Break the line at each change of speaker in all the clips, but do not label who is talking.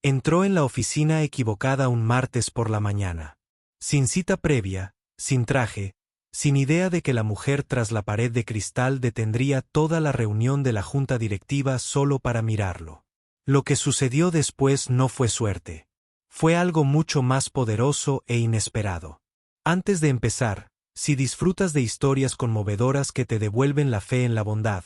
Entró en la oficina equivocada un martes por la mañana. Sin cita previa, sin traje, sin idea de que la mujer tras la pared de cristal detendría toda la reunión de la junta directiva solo para mirarlo. Lo que sucedió después no fue suerte. Fue algo mucho más poderoso e inesperado. Antes de empezar, si disfrutas de historias conmovedoras que te devuelven la fe en la bondad,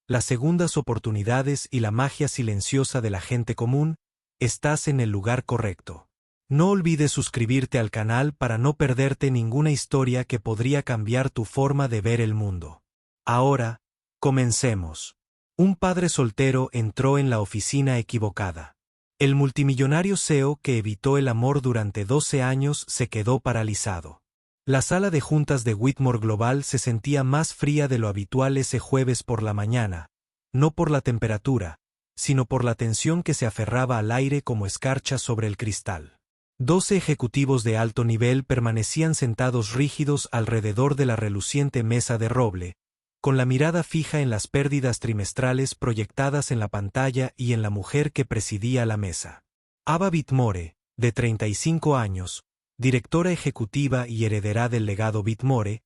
las segundas oportunidades y la magia silenciosa de la gente común, estás en el lugar correcto. No olvides suscribirte al canal para no perderte ninguna historia que podría cambiar tu forma de ver el mundo. Ahora, comencemos. Un padre soltero entró en la oficina equivocada. El multimillonario CEO que evitó el amor durante 12 años se quedó paralizado. La sala de juntas de Whitmore Global se sentía más fría de lo habitual ese jueves por la mañana, no por la temperatura, sino por la tensión que se aferraba al aire como escarcha sobre el cristal. 12 ejecutivos de alto nivel permanecían sentados rígidos alrededor de la reluciente mesa de roble, con la mirada fija en las pérdidas trimestrales proyectadas en la pantalla y en la mujer que presidía la mesa. Ava Whitmore, de 35 años, directora ejecutiva y heredera del legado Whitmore,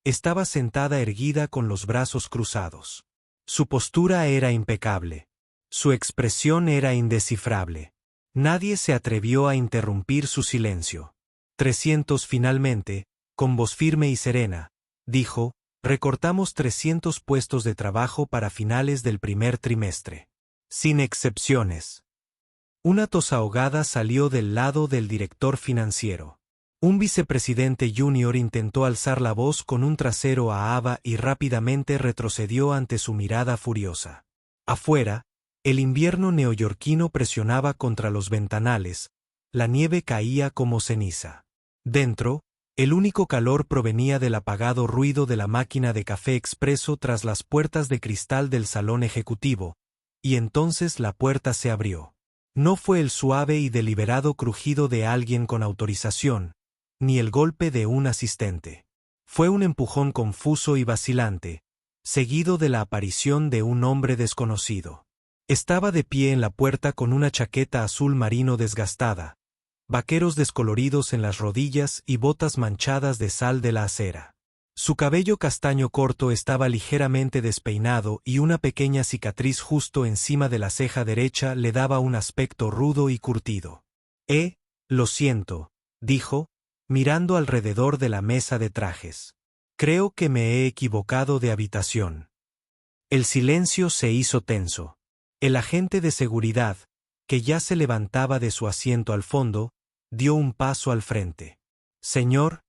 estaba sentada erguida con los brazos cruzados. Su postura era impecable. Su expresión era indescifrable. Nadie se atrevió a interrumpir su silencio. 300 finalmente, con voz firme y serena, dijo, recortamos 300 puestos de trabajo para finales del primer trimestre. Sin excepciones. Una tos ahogada salió del lado del director financiero. Un vicepresidente junior intentó alzar la voz con un trasero a Ava y rápidamente retrocedió ante su mirada furiosa. Afuera, el invierno neoyorquino presionaba contra los ventanales, la nieve caía como ceniza. Dentro, el único calor provenía del apagado ruido de la máquina de café expreso tras las puertas de cristal del salón ejecutivo, y entonces la puerta se abrió. No fue el suave y deliberado crujido de alguien con autorización, ni el golpe de un asistente. Fue un empujón confuso y vacilante, seguido de la aparición de un hombre desconocido. Estaba de pie en la puerta con una chaqueta azul marino desgastada, vaqueros descoloridos en las rodillas y botas manchadas de sal de la acera. Su cabello castaño corto estaba ligeramente despeinado y una pequeña cicatriz justo encima de la ceja derecha le daba un aspecto rudo y curtido. Lo siento, dijo, mirando alrededor de la mesa de trajes. Creo que me he equivocado de habitación. El silencio se hizo tenso. El agente de seguridad, que ya se levantaba de su asiento al fondo, dio un paso al frente. Señor,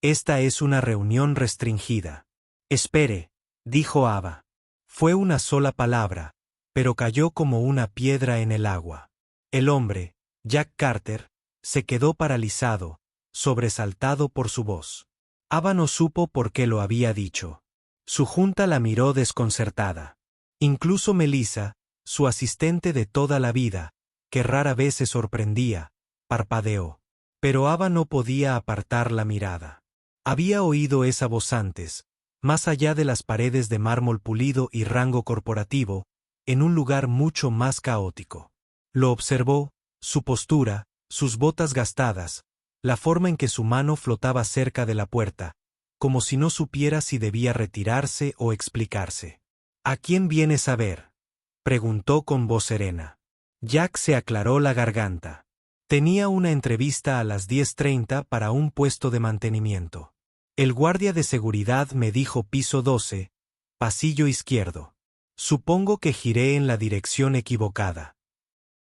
esta es una reunión restringida. Espere, dijo Ava. Fue una sola palabra, pero cayó como una piedra en el agua. El hombre, Jack Carter, se quedó paralizado, sobresaltado por su voz. Ava no supo por qué lo había dicho. Su junta la miró desconcertada. Incluso Melissa, su asistente de toda la vida, que rara vez se sorprendía, parpadeó. Pero Ava no podía apartar la mirada. Había oído esa voz antes, más allá de las paredes de mármol pulido y rango corporativo, en un lugar mucho más caótico. Lo observó, su postura, sus botas gastadas, la forma en que su mano flotaba cerca de la puerta, como si no supiera si debía retirarse o explicarse. ¿A quién vienes a ver?, preguntó con voz serena. Jack se aclaró la garganta. Tenía una entrevista a las 10:30 para un puesto de mantenimiento. El guardia de seguridad me dijo piso 12, pasillo izquierdo. Supongo que giré en la dirección equivocada.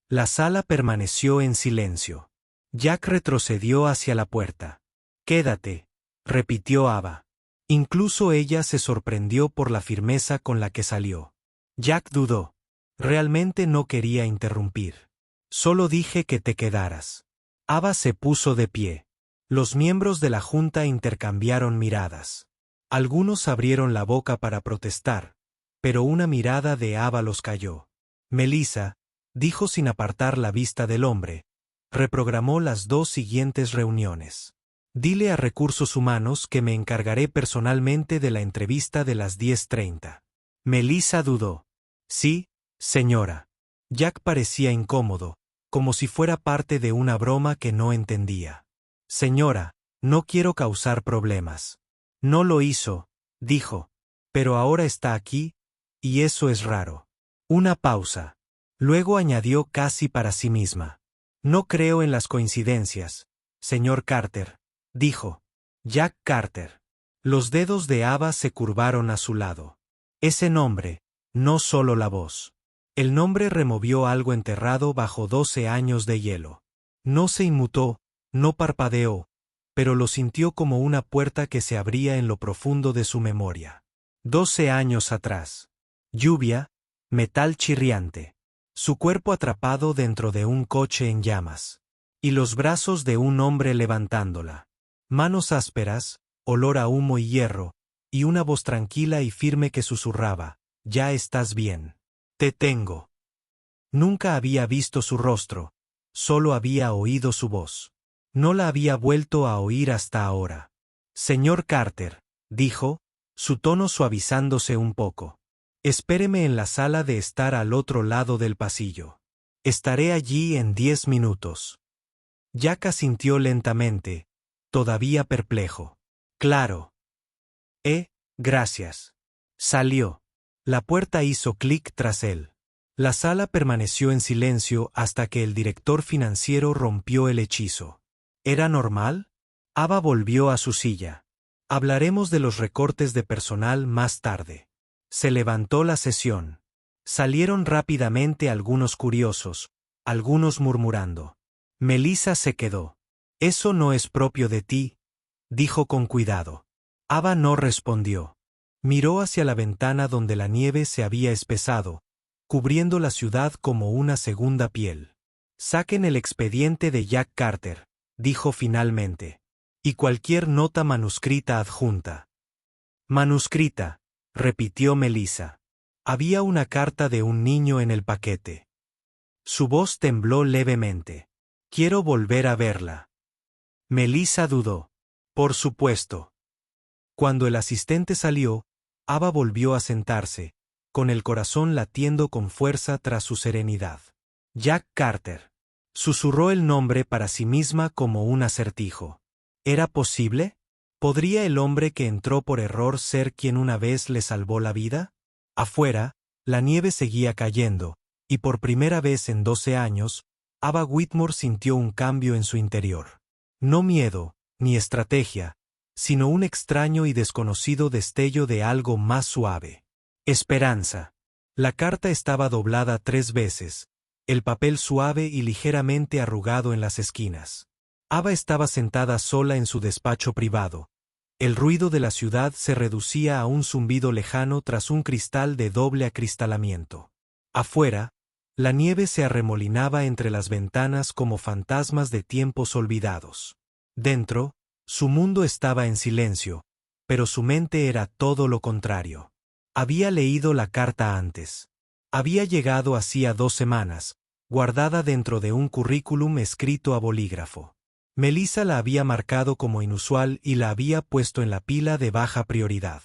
La sala permaneció en silencio. Jack retrocedió hacia la puerta. Quédate, repitió Ava. Incluso ella se sorprendió por la firmeza con la que salió. Jack dudó. Realmente no quería interrumpir. Solo dije que te quedaras. Ava se puso de pie. Los miembros de la junta intercambiaron miradas. Algunos abrieron la boca para protestar, pero una mirada de Ava los calló. Melissa, dijo sin apartar la vista del hombre, reprogramó las 2 siguientes reuniones. Dile a Recursos Humanos que me encargaré personalmente de la entrevista de las 10:30. Melissa dudó. Sí, señora. Jack parecía incómodo, como si fuera parte de una broma que no entendía. Señora, no quiero causar problemas. No lo hizo, dijo. Pero ahora está aquí, y eso es raro. Una pausa. Luego añadió casi para sí misma. No creo en las coincidencias, señor Carter, dijo. Jack Carter. Los dedos de Ava se curvaron a su lado. Ese nombre, no solo la voz. El nombre removió algo enterrado bajo 12 años de hielo. No se inmutó, no parpadeó, pero lo sintió como una puerta que se abría en lo profundo de su memoria. 12 años atrás. Lluvia, metal chirriante. Su cuerpo atrapado dentro de un coche en llamas. Y los brazos de un hombre levantándola. Manos ásperas, olor a humo y hierro, y una voz tranquila y firme que susurraba, «Ya estás bien. Te tengo». Nunca había visto su rostro, solo había oído su voz. No la había vuelto a oír hasta ahora. «Señor Carter», dijo, su tono suavizándose un poco. «Espéreme en la sala de estar al otro lado del pasillo. Estaré allí en 10 minutos». Jack asintió lentamente, todavía perplejo. «Claro». Gracias». Salió. La puerta hizo clic tras él. La sala permaneció en silencio hasta que el director financiero rompió el hechizo. ¿Era normal? Ava volvió a su silla. Hablaremos de los recortes de personal más tarde. Se levantó la sesión. Salieron rápidamente algunos curiosos, algunos murmurando. Melissa se quedó. «Eso no es propio de ti», dijo con cuidado. Ava no respondió. Miró hacia la ventana donde la nieve se había espesado, cubriendo la ciudad como una segunda piel. «Saquen el expediente de Jack Carter», dijo finalmente. «Y cualquier nota manuscrita adjunta». «Manuscrita», repitió Melissa. Había una carta de un niño en el paquete. Su voz tembló levemente. «Quiero volver a verla». Melissa dudó. «Por supuesto». Cuando el asistente salió, Ava volvió a sentarse, con el corazón latiendo con fuerza tras su serenidad. Jack Carter. Susurró el nombre para sí misma como un acertijo. ¿Era posible? ¿Podría el hombre que entró por error ser quien una vez le salvó la vida? Afuera, la nieve seguía cayendo, y por primera vez en 12 años, Ava Whitmore sintió un cambio en su interior. No miedo, ni estrategia, sino un extraño y desconocido destello de algo más suave. Esperanza. La carta estaba doblada 3 veces, el papel suave y ligeramente arrugado en las esquinas. Ava estaba sentada sola en su despacho privado. El ruido de la ciudad se reducía a un zumbido lejano tras un cristal de doble acristalamiento. Afuera, la nieve se arremolinaba entre las ventanas como fantasmas de tiempos olvidados. Dentro, su mundo estaba en silencio, pero su mente era todo lo contrario. Había leído la carta antes. Había llegado hacía 2 semanas, guardada dentro de un currículum escrito a bolígrafo. Melissa la había marcado como inusual y la había puesto en la pila de baja prioridad.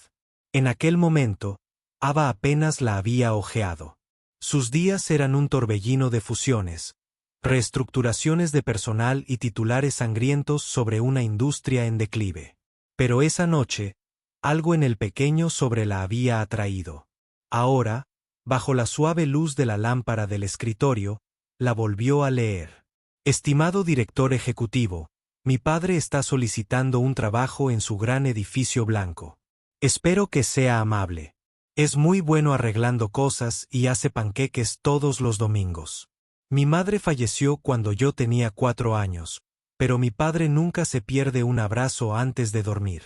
En aquel momento, Ava apenas la había hojeado. Sus días eran un torbellino de fusiones, reestructuraciones de personal y titulares sangrientos sobre una industria en declive. Pero esa noche, algo en el pequeño sobre la había atraído. Ahora, bajo la suave luz de la lámpara del escritorio, la volvió a leer. Estimado director ejecutivo, mi padre está solicitando un trabajo en su gran edificio blanco. Espero que sea amable. Es muy bueno arreglando cosas y hace panqueques todos los domingos. Mi madre falleció cuando yo tenía 4 años, pero mi padre nunca se pierde un abrazo antes de dormir.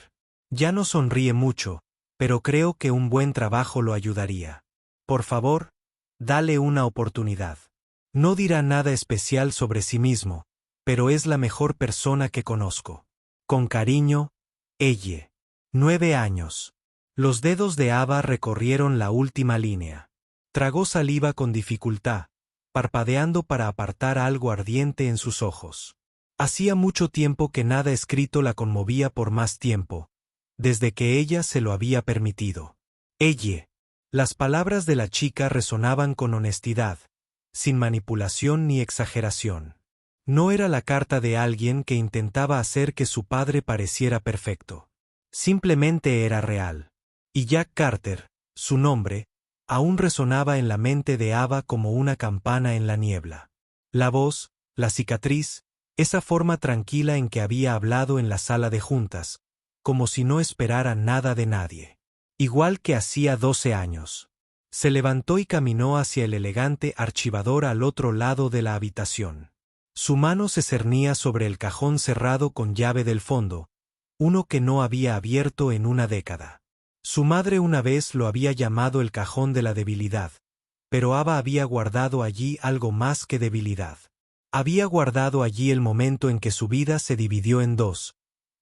Ya no sonríe mucho, pero creo que un buen trabajo lo ayudaría. Por favor, dale una oportunidad. No dirá nada especial sobre sí mismo, pero es la mejor persona que conozco. Con cariño, Elle. 9 años. Los dedos de Ava recorrieron la última línea. Tragó saliva con dificultad, parpadeando para apartar algo ardiente en sus ojos. Hacía mucho tiempo que nada escrito la conmovía por más tiempo, desde que ella se lo había permitido. Elle. Las palabras de la chica resonaban con honestidad, sin manipulación ni exageración. No era la carta de alguien que intentaba hacer que su padre pareciera perfecto. Simplemente era real. Y Jack Carter, su nombre, aún resonaba en la mente de Ava como una campana en la niebla. La voz, la cicatriz, esa forma tranquila en que había hablado en la sala de juntas, como si no esperara nada de nadie. Igual que hacía 12 años. Se levantó y caminó hacia el elegante archivador al otro lado de la habitación. Su mano se cernía sobre el cajón cerrado con llave del fondo, uno que no había abierto en una década. Su madre una vez lo había llamado el cajón de la debilidad, pero Ava había guardado allí algo más que debilidad. Había guardado allí el momento en que su vida se dividió en dos,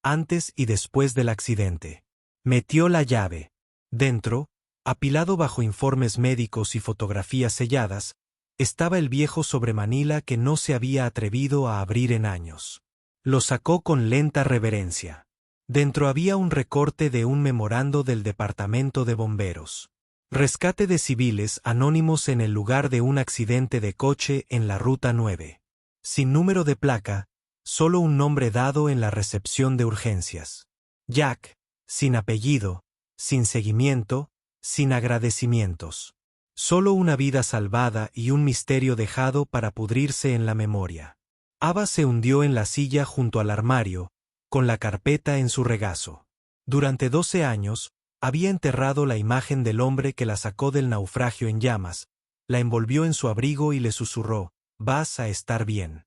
antes y después del accidente. Metió la llave. Dentro, apilado bajo informes médicos y fotografías selladas, estaba el viejo sobre Manila que no se había atrevido a abrir en años. Lo sacó con lenta reverencia. Dentro había un recorte de un memorando del Departamento de Bomberos. Rescate de civiles anónimos en el lugar de un accidente de coche en la Ruta 9. Sin número de placa, solo un nombre dado en la recepción de urgencias. Jack, sin apellido, sin seguimiento, sin agradecimientos. Solo una vida salvada y un misterio dejado para pudrirse en la memoria. Ava se hundió en la silla junto al armario, con la carpeta en su regazo. Durante 12 años, había enterrado la imagen del hombre que la sacó del naufragio en llamas, la envolvió en su abrigo y le susurró, «Vas a estar bien».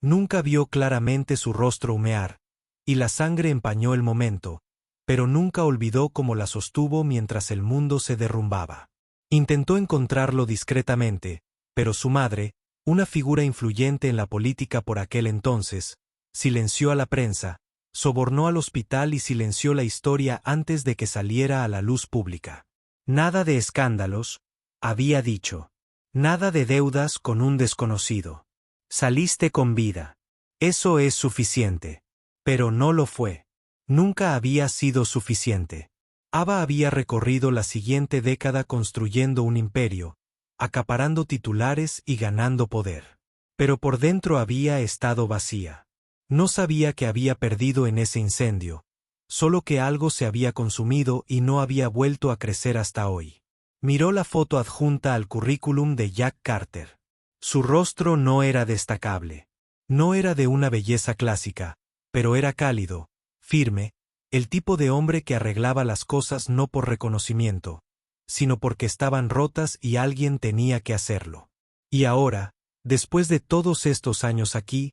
Nunca vio claramente su rostro humear, y la sangre empañó el momento, pero nunca olvidó cómo la sostuvo mientras el mundo se derrumbaba. Intentó encontrarlo discretamente, pero su madre, una figura influyente en la política por aquel entonces, silenció a la prensa, sobornó al hospital y silenció la historia antes de que saliera a la luz pública. Nada de escándalos, había dicho. Nada de deudas con un desconocido. Saliste con vida. Eso es suficiente. Pero no lo fue. Nunca había sido suficiente. Ava había recorrido la siguiente década construyendo un imperio, acaparando titulares y ganando poder. Pero por dentro había estado vacía. No sabía que había perdido en ese incendio, solo que algo se había consumido y no había vuelto a crecer hasta hoy. Miró la foto adjunta al currículum de Jack Carter. Su rostro no era destacable. No era de una belleza clásica, pero era cálido, firme, el tipo de hombre que arreglaba las cosas no por reconocimiento, sino porque estaban rotas y alguien tenía que hacerlo. Y ahora, después de todos estos años aquí,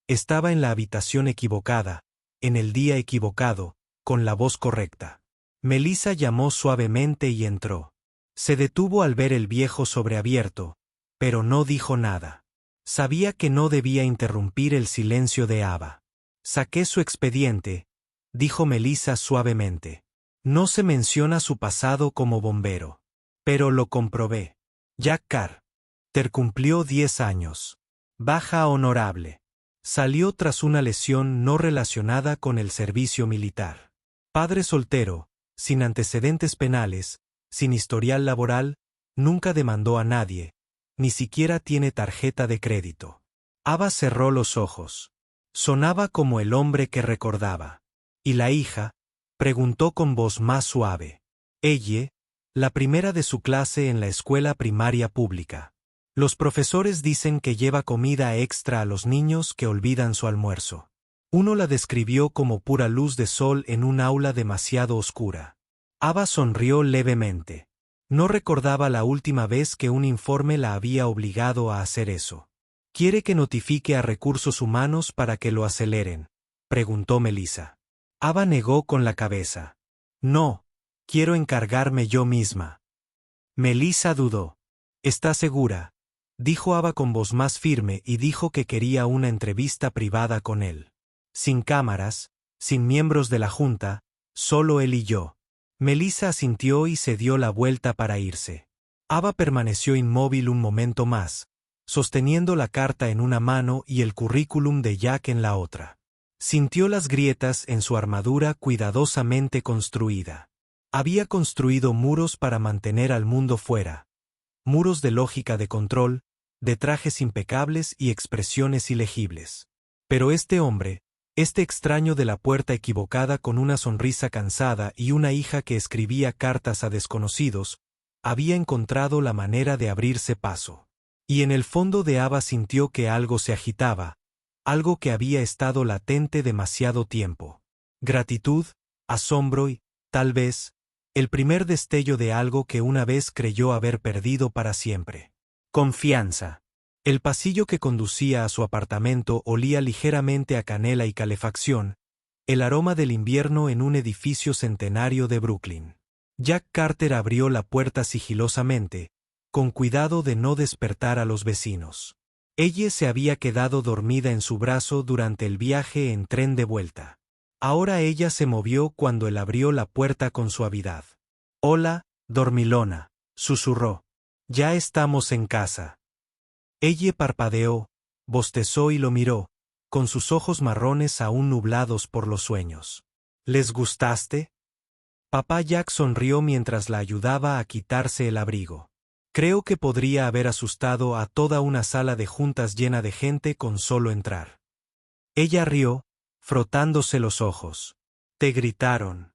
estaba en la habitación equivocada, en el día equivocado, con la voz correcta. Melissa llamó suavemente y entró. Se detuvo al ver el viejo sobreabierto, pero no dijo nada. Sabía que no debía interrumpir el silencio de Ava. Saqué su expediente, dijo Melissa suavemente. No se menciona su pasado como bombero. Pero lo comprobé. Jack Carter cumplió 10 años. Baja honorable. Salió tras una lesión no relacionada con el servicio militar. Padre soltero, sin antecedentes penales, sin historial laboral, nunca demandó a nadie, ni siquiera tiene tarjeta de crédito. Ava cerró los ojos. Sonaba como el hombre que recordaba. ¿Y la hija? Preguntó con voz más suave. Ella, la primera de su clase en la escuela primaria pública. Los profesores dicen que lleva comida extra a los niños que olvidan su almuerzo. Uno la describió como pura luz de sol en un aula demasiado oscura. Ava sonrió levemente. No recordaba la última vez que un informe la había obligado a hacer eso. ¿Quiere que notifique a recursos humanos para que lo aceleren?, preguntó Melissa. Ava negó con la cabeza. No, quiero encargarme yo misma. Melissa dudó. ¿Está segura?, dijo Ava con voz más firme y dijo que quería una entrevista privada con él. Sin cámaras, sin miembros de la junta, solo él y yo. Melissa asintió y se dio la vuelta para irse. Ava permaneció inmóvil un momento más, sosteniendo la carta en una mano y el currículum de Jack en la otra. Sintió las grietas en su armadura cuidadosamente construida. Había construido muros para mantener al mundo fuera. Muros de lógica de control, de trajes impecables y expresiones ilegibles. Pero este hombre, este extraño de la puerta equivocada con una sonrisa cansada y una hija que escribía cartas a desconocidos, había encontrado la manera de abrirse paso. Y en el fondo de Ava sintió que algo se agitaba, algo que había estado latente demasiado tiempo. Gratitud, asombro y, tal vez, el primer destello de algo que una vez creyó haber perdido para siempre. Confianza. El pasillo que conducía a su apartamento olía ligeramente a canela y calefacción, el aroma del invierno en un edificio centenario de Brooklyn. Jack Carter abrió la puerta sigilosamente, con cuidado de no despertar a los vecinos. Ella se había quedado dormida en su brazo durante el viaje en tren de vuelta. Ahora ella se movió cuando él abrió la puerta con suavidad. «Hola, dormilona», susurró. «Ya estamos en casa». Ella parpadeó, bostezó y lo miró, con sus ojos marrones aún nublados por los sueños. «¿Les gustaste?» Papá Jack sonrió mientras la ayudaba a quitarse el abrigo. Creo que podría haber asustado a toda una sala de juntas llena de gente con solo entrar. Ella rió, frotándose los ojos. «¿Te gritaron?»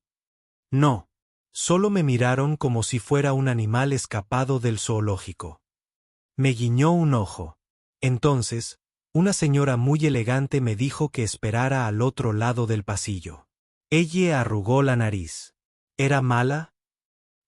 «No. Solo me miraron como si fuera un animal escapado del zoológico». Me guiñó un ojo. Entonces, una señora muy elegante me dijo que esperara al otro lado del pasillo. Ella arrugó la nariz. ¿Era mala?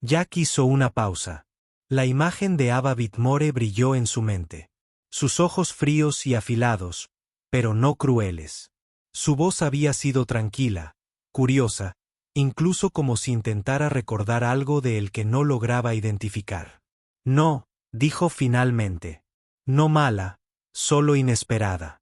Jack hizo una pausa. La imagen de Ava Whitmore brilló en su mente. Sus ojos fríos y afilados, pero no crueles. Su voz había sido tranquila, curiosa, incluso como si intentara recordar algo de el que no lograba identificar. No, dijo finalmente. No mala, solo inesperada.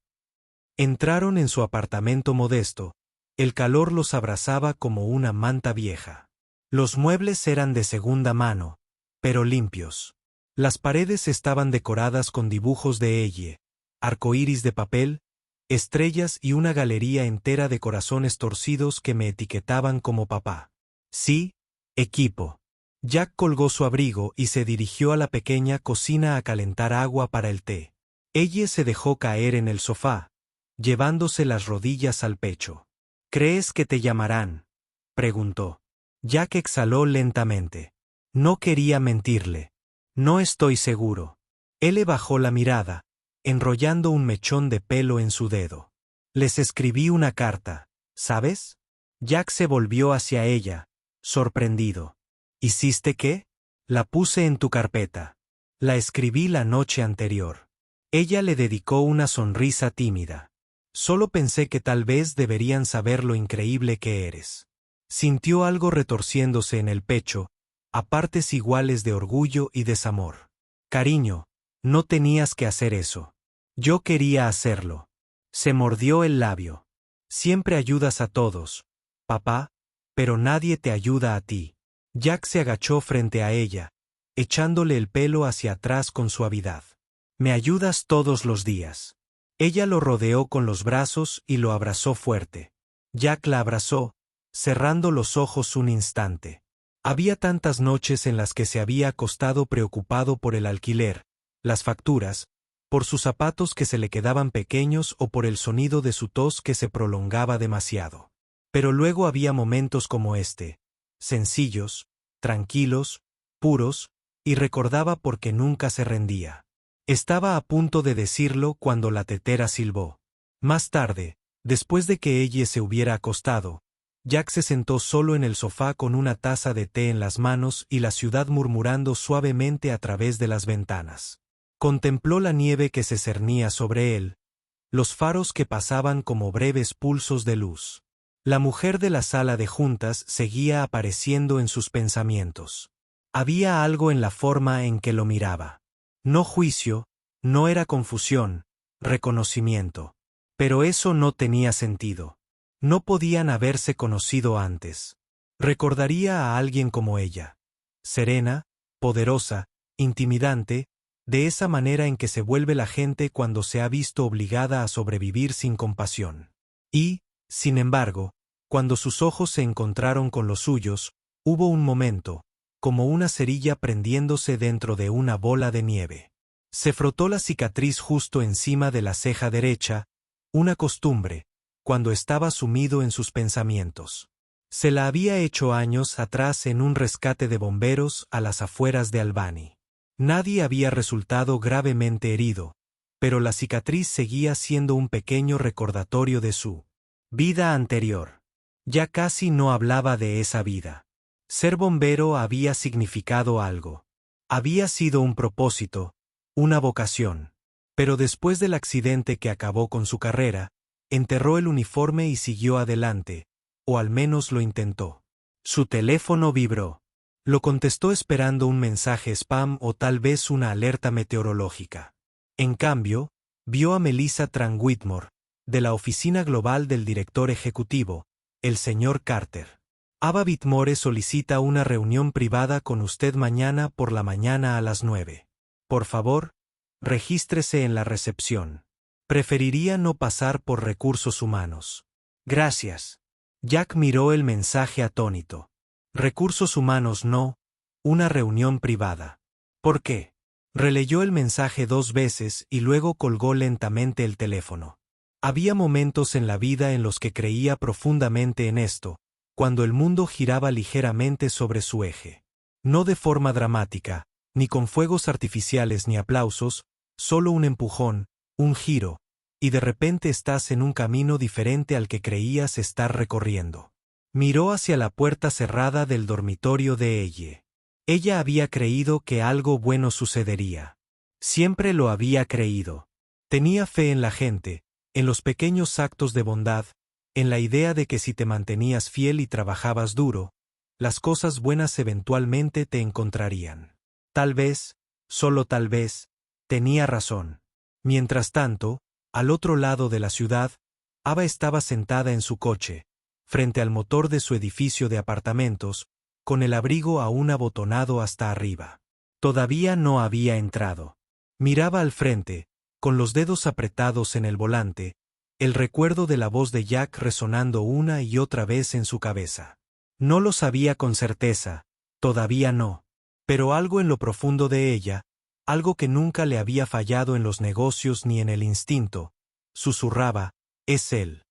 Entraron en su apartamento modesto. El calor los abrazaba como una manta vieja. Los muebles eran de segunda mano, pero limpios. Las paredes estaban decoradas con dibujos de ella, arcoíris de papel, estrellas y una galería entera de corazones torcidos que me etiquetaban como papá. Sí, equipo. Jack colgó su abrigo y se dirigió a la pequeña cocina a calentar agua para el té. Ella se dejó caer en el sofá, llevándose las rodillas al pecho. ¿Crees que te llamarán?, preguntó. Jack exhaló lentamente. No quería mentirle. No estoy seguro. Él le bajó la mirada, enrollando un mechón de pelo en su dedo. Les escribí una carta, ¿sabes? Jack se volvió hacia ella, sorprendido. ¿Hiciste qué? La puse en tu carpeta. La escribí la noche anterior. Ella le dedicó una sonrisa tímida. Solo pensé que tal vez deberían saber lo increíble que eres. Sintió algo retorciéndose en el pecho, a partes iguales de orgullo y desamor. Cariño, no tenías que hacer eso. Yo quería hacerlo. Se mordió el labio. Siempre ayudas a todos, papá, pero nadie te ayuda a ti. Jack se agachó frente a ella, echándole el pelo hacia atrás con suavidad. Me ayudas todos los días. Ella lo rodeó con los brazos y lo abrazó fuerte. Jack la abrazó, cerrando los ojos un instante. Había tantas noches en las que se había acostado preocupado por el alquiler, las facturas, por sus zapatos que se le quedaban pequeños o por el sonido de su tos que se prolongaba demasiado. Pero luego había momentos como este, sencillos, tranquilos, puros, y recordaba porque nunca se rendía. Estaba a punto de decirlo cuando la tetera silbó. Más tarde, después de que ella se hubiera acostado, Jack se sentó solo en el sofá con una taza de té en las manos y la ciudad murmurando suavemente a través de las ventanas. Contempló la nieve que se cernía sobre él, los faros que pasaban como breves pulsos de luz. La mujer de la sala de juntas seguía apareciendo en sus pensamientos. Había algo en la forma en que lo miraba. No juicio, no era confusión, reconocimiento. Pero eso no tenía sentido. No podían haberse conocido antes. Recordaría a alguien como ella. Serena, poderosa, intimidante, de esa manera en que se vuelve la gente cuando se ha visto obligada a sobrevivir sin compasión. Y, sin embargo, cuando sus ojos se encontraron con los suyos, hubo un momento, como una cerilla prendiéndose dentro de una bola de nieve. Se frotó la cicatriz justo encima de la ceja derecha, una costumbre, cuando estaba sumido en sus pensamientos. Se la había hecho años atrás en un rescate de bomberos a las afueras de Albany. Nadie había resultado gravemente herido, pero la cicatriz seguía siendo un pequeño recordatorio de su vida anterior. Ya casi no hablaba de esa vida. Ser bombero había significado algo. Había sido un propósito, una vocación. Pero después del accidente que acabó con su carrera, enterró el uniforme y siguió adelante, o al menos lo intentó. Su teléfono vibró. Lo contestó esperando un mensaje spam o tal vez una alerta meteorológica. En cambio, vio a Melissa Tran Whitmore, de la oficina global del director ejecutivo, el señor Carter. Ava Whitmore solicita una reunión privada con usted mañana por la mañana a las 9. Por favor, regístrese en la recepción. Preferiría no pasar por recursos humanos. Gracias. Jack miró el mensaje atónito. Recursos humanos no, una reunión privada. ¿Por qué? Releyó el mensaje 2 veces y luego colgó lentamente el teléfono. Había momentos en la vida en los que creía profundamente en esto, cuando el mundo giraba ligeramente sobre su eje. No de forma dramática, ni con fuegos artificiales ni aplausos, solo un empujón, un giro, y de repente estás en un camino diferente al que creías estar recorriendo. Miró hacia la puerta cerrada del dormitorio de ella. Ella había creído que algo bueno sucedería. Siempre lo había creído. Tenía fe en la gente, en los pequeños actos de bondad, en la idea de que si te mantenías fiel y trabajabas duro, las cosas buenas eventualmente te encontrarían. Tal vez, solo tal vez, tenía razón. Mientras tanto, al otro lado de la ciudad, Ava estaba sentada en su coche, frente al motor de su edificio de apartamentos, con el abrigo aún abotonado hasta arriba. Todavía no había entrado. Miraba al frente, con los dedos apretados en el volante, el recuerdo de la voz de Jack resonando una y otra vez en su cabeza. No lo sabía con certeza, todavía no, pero algo en lo profundo de ella, algo que nunca le había fallado en los negocios ni en el instinto, susurraba, es él.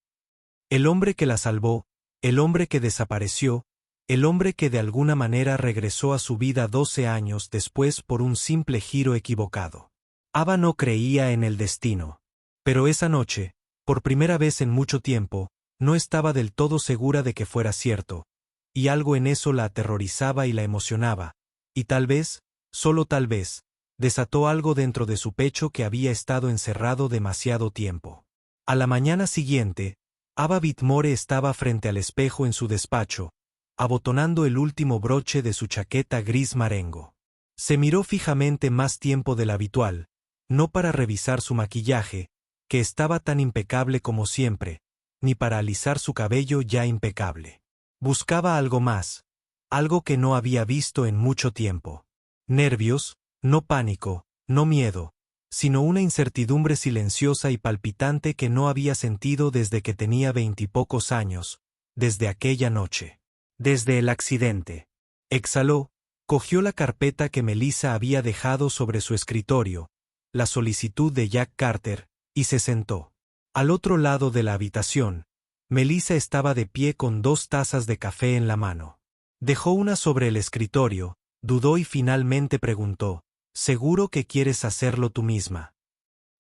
El hombre que la salvó, el hombre que desapareció, el hombre que de alguna manera regresó a su vida 12 años después por un simple giro equivocado. Ava no creía en el destino. Pero esa noche, por primera vez en mucho tiempo, no estaba del todo segura de que fuera cierto, y algo en eso la aterrorizaba y la emocionaba, y tal vez, solo tal vez, desató algo dentro de su pecho que había estado encerrado demasiado tiempo. A la mañana siguiente, Ava Whitmore estaba frente al espejo en su despacho, abotonando el último broche de su chaqueta gris marengo. Se miró fijamente más tiempo del habitual, no para revisar su maquillaje, que estaba tan impecable como siempre, ni para alisar su cabello ya impecable. Buscaba algo más, algo que no había visto en mucho tiempo. Nervios, no pánico, no miedo, sino una incertidumbre silenciosa y palpitante que no había sentido desde que tenía 20 y pocos años, desde aquella noche. Desde el accidente. Exhaló, cogió la carpeta que Melissa había dejado sobre su escritorio, la solicitud de Jack Carter, y se sentó. Al otro lado de la habitación, Melissa estaba de pie con 2 tazas de café en la mano. Dejó una sobre el escritorio, dudó y finalmente preguntó, ¿seguro que quieres hacerlo tú misma?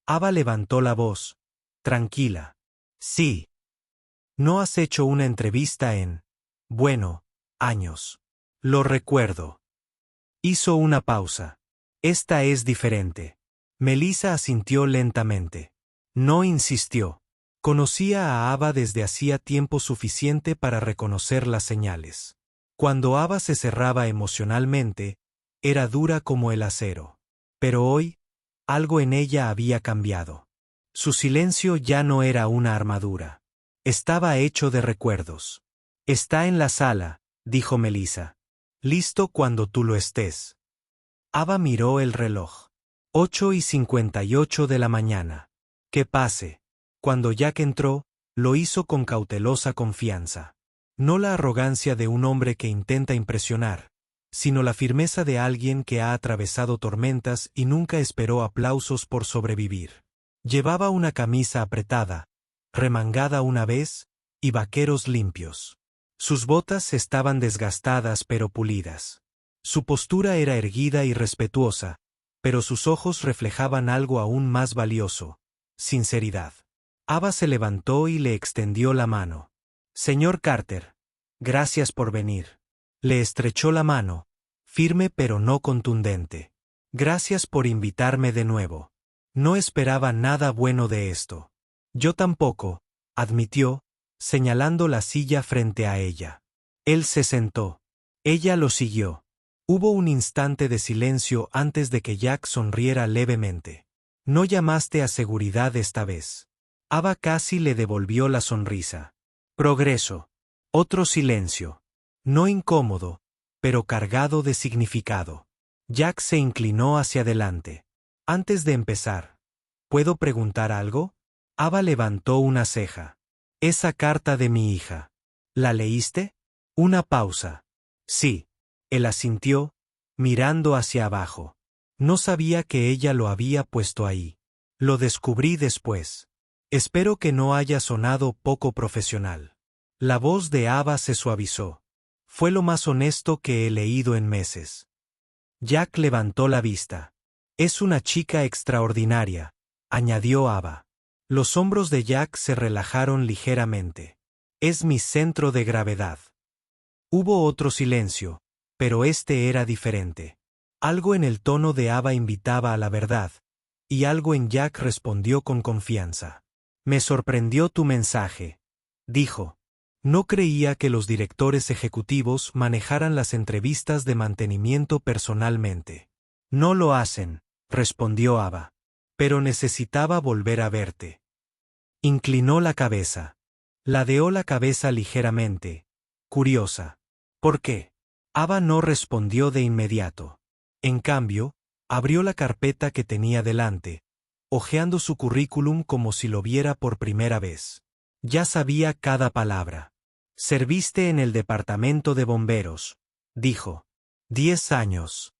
Ava levantó la voz. Tranquila. Sí. ¿No has hecho una entrevista en... bueno, años? Lo recuerdo. Hizo una pausa. Esta es diferente. Melissa asintió lentamente. No insistió. Conocía a Ava desde hacía tiempo suficiente para reconocer las señales. Cuando Ava se cerraba emocionalmente, era dura como el acero. Pero hoy, algo en ella había cambiado. Su silencio ya no era una armadura. Estaba hecho de recuerdos. Está en la sala, dijo Melissa. Listo cuando tú lo estés. Ava miró el reloj. 8:58 de la mañana. Que pase. Cuando Jack entró, lo hizo con cautelosa confianza. No la arrogancia de un hombre que intenta impresionar, sino la firmeza de alguien que ha atravesado tormentas y nunca esperó aplausos por sobrevivir. Llevaba una camisa apretada, remangada una vez, y vaqueros limpios. Sus botas estaban desgastadas pero pulidas. Su postura era erguida y respetuosa, pero sus ojos reflejaban algo aún más valioso: sinceridad. Ava se levantó y le extendió la mano. «Señor Carter, gracias por venir». Le estrechó la mano, firme pero no contundente. «Gracias por invitarme de nuevo. No esperaba nada bueno de esto». «Yo tampoco», admitió, señalando la silla frente a ella. Él se sentó. Ella lo siguió. Hubo un instante de silencio antes de que Jack sonriera levemente. «No llamaste a seguridad esta vez». Ava casi le devolvió la sonrisa. Progreso. Otro silencio. No incómodo, pero cargado de significado. Jack se inclinó hacia adelante. «Antes de empezar, ¿puedo preguntar algo?» Ava levantó una ceja. «Esa carta de mi hija. ¿La leíste?» Una pausa. «Sí». Él asintió, mirando hacia abajo. No sabía que ella lo había puesto ahí. Lo descubrí después. Espero que no haya sonado poco profesional. La voz de Ava se suavizó. Fue lo más honesto que he leído en meses. Jack levantó la vista. «Es una chica extraordinaria», añadió Ava. Los hombros de Jack se relajaron ligeramente. «Es mi centro de gravedad». Hubo otro silencio, pero este era diferente. Algo en el tono de Ava invitaba a la verdad, y algo en Jack respondió con confianza. «Me sorprendió tu mensaje», dijo. No creía que los directores ejecutivos manejaran las entrevistas de mantenimiento personalmente. «No lo hacen», respondió Ava. «Pero necesitaba volver a verte». Inclinó la cabeza. Ladeó la cabeza ligeramente, curiosa. «¿Por qué?» Ava no respondió de inmediato. En cambio, abrió la carpeta que tenía delante, hojeando su currículum como si lo viera por primera vez. Ya sabía cada palabra. «Serviste en el departamento de bomberos», dijo. 10 años.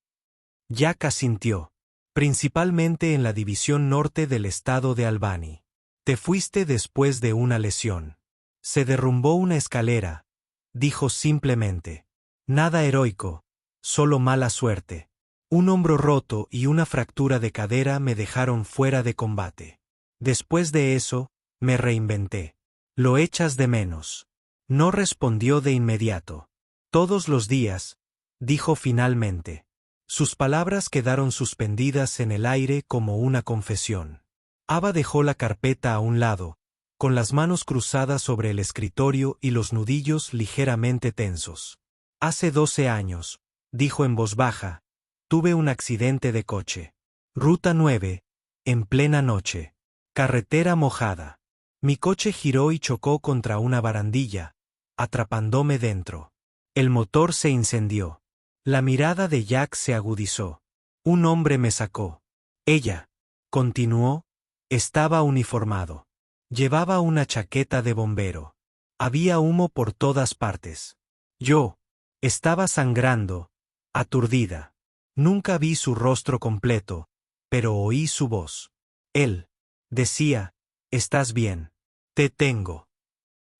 Jack asintió. «Principalmente en la división norte del estado de Albany. Te fuiste después de una lesión». «Se derrumbó una escalera», dijo simplemente. «Nada heroico, solo mala suerte. Un hombro roto y una fractura de cadera me dejaron fuera de combate. Después de eso, me reinventé». «¿Lo echas de menos?» No respondió de inmediato. «Todos los días», dijo finalmente. Sus palabras quedaron suspendidas en el aire como una confesión. Ava dejó la carpeta a un lado, con las manos cruzadas sobre el escritorio y los nudillos ligeramente tensos. «Hace 12 años», dijo en voz baja, «tuve un accidente de coche. Ruta 9, en plena noche. Carretera mojada. Mi coche giró y chocó contra una barandilla, atrapándome dentro. El motor se incendió». La mirada de Jack se agudizó. «Un hombre me sacó». «Ella», continuó, «estaba uniformado. Llevaba una chaqueta de bombero. Había humo por todas partes. Yo estaba sangrando, aturdida. Nunca vi su rostro completo, pero oí su voz. Él decía: «¿Estás bien? Te tengo».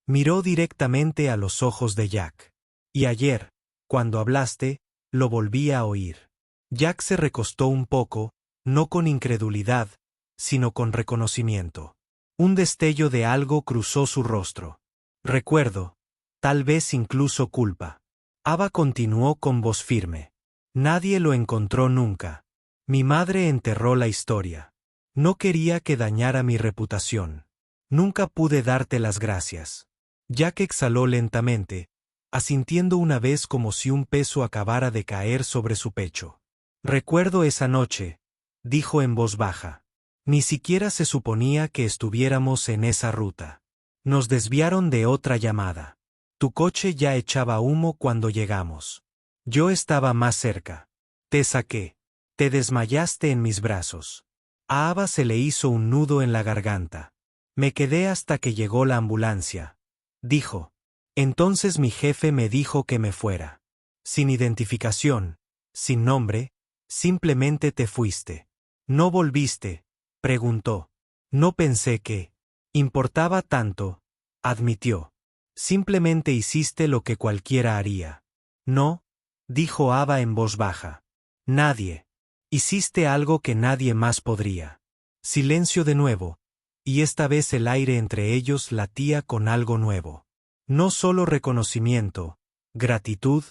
Miró directamente a los ojos de Jack. «Y ayer, cuando hablaste, lo volví a oír». Jack se recostó un poco, no con incredulidad, sino con reconocimiento. Un destello de algo cruzó su rostro. «Recuerdo, tal vez incluso culpa». Ava continuó con voz firme. «Nadie lo encontró nunca. Mi madre enterró la historia. No quería que dañara mi reputación. Nunca pude darte las gracias». Jack exhaló lentamente, asintiendo una vez como si un peso acabara de caer sobre su pecho. «Recuerdo esa noche», dijo en voz baja. «Ni siquiera se suponía que estuviéramos en esa ruta. Nos desviaron de otra llamada. Tu coche ya echaba humo cuando llegamos. Yo estaba más cerca. Te saqué. Te desmayaste en mis brazos». A Ava se le hizo un nudo en la garganta. «Me quedé hasta que llegó la ambulancia», dijo. «Entonces mi jefe me dijo que me fuera». Sin identificación, sin nombre, simplemente te fuiste. ¿No volviste?, preguntó. No pensé que importaba tanto, admitió. Simplemente hiciste lo que cualquiera haría. No, dijo Ava en voz baja. Nadie. Hiciste algo que nadie más podría. Silencio de nuevo, y esta vez el aire entre ellos latía con algo nuevo. No solo reconocimiento, gratitud,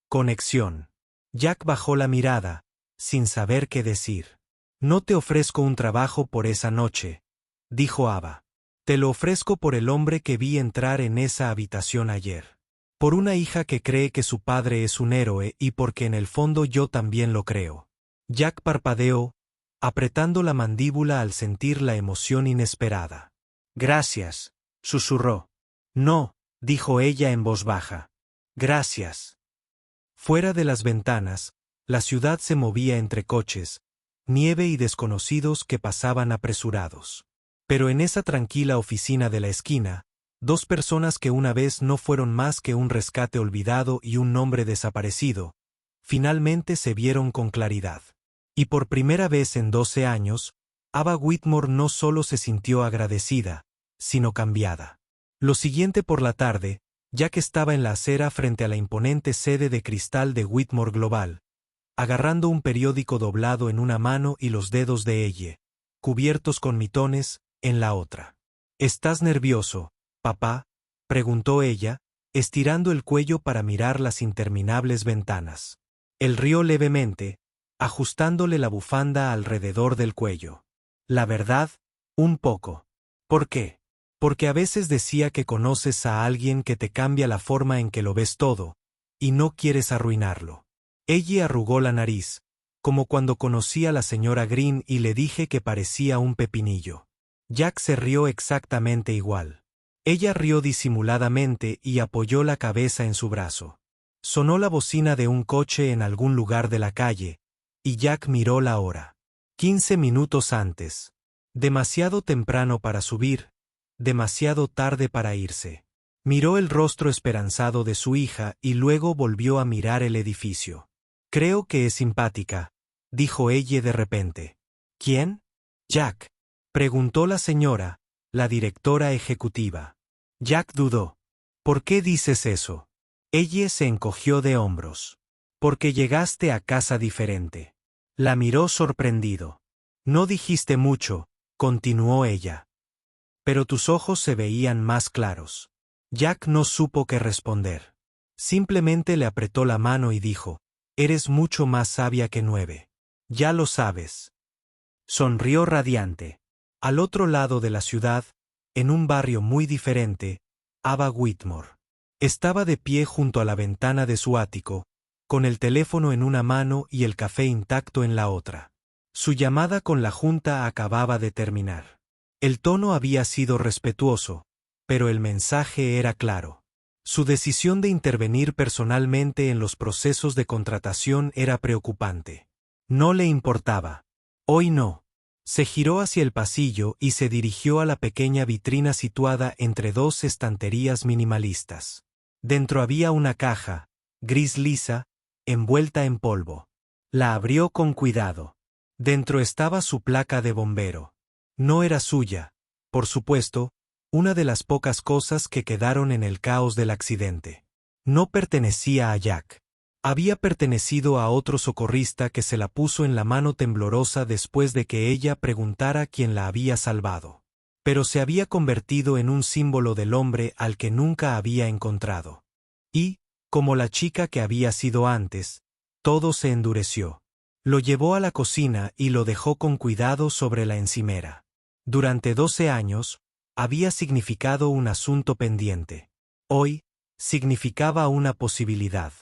conexión. Jack bajó la mirada, sin saber qué decir. No te ofrezco un trabajo por esa noche, dijo Ava. Te lo ofrezco por el hombre que vi entrar en esa habitación ayer. Por una hija que cree que su padre es un héroe y porque en el fondo yo también lo creo. Jack parpadeó, apretando la mandíbula al sentir la emoción inesperada. Gracias, susurró. No, dijo ella en voz baja. Gracias. Fuera de las ventanas, la ciudad se movía entre coches, nieve y desconocidos que pasaban apresurados. Pero en esa tranquila oficina de la esquina, dos personas que una vez no fueron más que un rescate olvidado y un nombre desaparecido, finalmente se vieron con claridad. Y por primera vez en 12 años, Ava Whitmore no solo se sintió agradecida, sino cambiada. Lo siguiente por la tarde, Jack estaba en la acera frente a la imponente sede de cristal de Whitmore Global, agarrando un periódico doblado en una mano y los dedos de ella, cubiertos con mitones, en la otra. ¿Estás nervioso, papá?, preguntó ella, estirando el cuello para mirar las interminables ventanas. Él rió levemente, ajustándole la bufanda alrededor del cuello. La verdad, un poco. ¿Por qué? Porque a veces decía que conoces a alguien que te cambia la forma en que lo ves todo, y no quieres arruinarlo. Ella arrugó la nariz, como cuando conocí a la señora Green y le dije que parecía un pepinillo. Jack se rió exactamente igual. Ella rió disimuladamente y apoyó la cabeza en su brazo. Sonó la bocina de un coche en algún lugar de la calle, y Jack miró la hora. 15 minutos antes. Demasiado temprano para subir, demasiado tarde para irse. Miró el rostro esperanzado de su hija y luego volvió a mirar el edificio. Creo que es simpática, dijo ella de repente. ¿Quién? Jack, preguntó la señora, la directora ejecutiva. Jack dudó. ¿Por qué dices eso? Ella se encogió de hombros. Porque llegaste a casa diferente. La miró sorprendido. No dijiste mucho, continuó ella. Pero tus ojos se veían más claros. Jack no supo qué responder. Simplemente le apretó la mano y dijo, eres mucho más sabia que 9. Ya lo sabes. Sonrió radiante. Al otro lado de la ciudad, en un barrio muy diferente, Ava Whitmore. Estaba de pie junto a la ventana de su ático, con el teléfono en una mano y el café intacto en la otra. Su llamada con la junta acababa de terminar. El tono había sido respetuoso, pero el mensaje era claro. Su decisión de intervenir personalmente en los procesos de contratación era preocupante. No le importaba. Hoy no. Se giró hacia el pasillo y se dirigió a la pequeña vitrina situada entre dos estanterías minimalistas. Dentro había una caja, gris lisa, envuelta en polvo. La abrió con cuidado. Dentro estaba su placa de bombero. No era suya, por supuesto, una de las pocas cosas que quedaron en el caos del accidente. No pertenecía a Jack. Había pertenecido a otro socorrista que se la puso en la mano temblorosa después de que ella preguntara quién la había salvado. Pero se había convertido en un símbolo del hombre al que nunca había encontrado. Y, como la chica que había sido antes, todo se endureció. Lo llevó a la cocina y lo dejó con cuidado sobre la encimera. Durante 12 años, había significado un asunto pendiente. Hoy, significaba una posibilidad.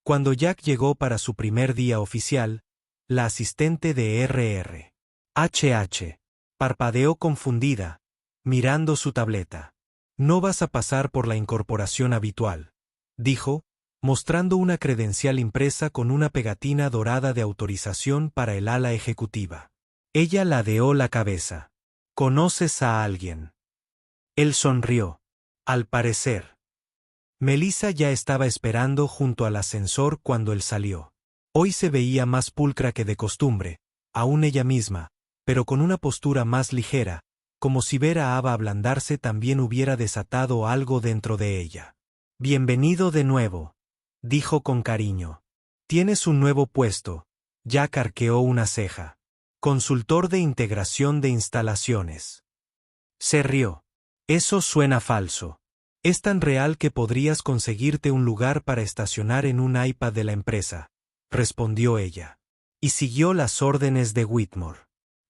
Cuando Jack llegó para su primer día oficial, la asistente de R.R. H.H. parpadeó confundida, mirando su tableta. No vas a pasar por la incorporación habitual, dijo, mostrando una credencial impresa con una pegatina dorada de autorización para el ala ejecutiva. Ella ladeó la cabeza. ¿Conoces a alguien? Él sonrió. Al parecer. Melissa ya estaba esperando junto al ascensor cuando él salió. Hoy se veía más pulcra que de costumbre, aún ella misma, pero con una postura más ligera, como si ver a Ava ablandarse también hubiera desatado algo dentro de ella. «Bienvenido de nuevo», dijo con cariño. «Tienes un nuevo puesto». Jack arqueó una ceja. «Consultor de integración de instalaciones». Se rió. «Eso suena falso. Es tan real que podrías conseguirte un lugar para estacionar en un iPad de la empresa», respondió ella. Y siguió las órdenes de Whitmore.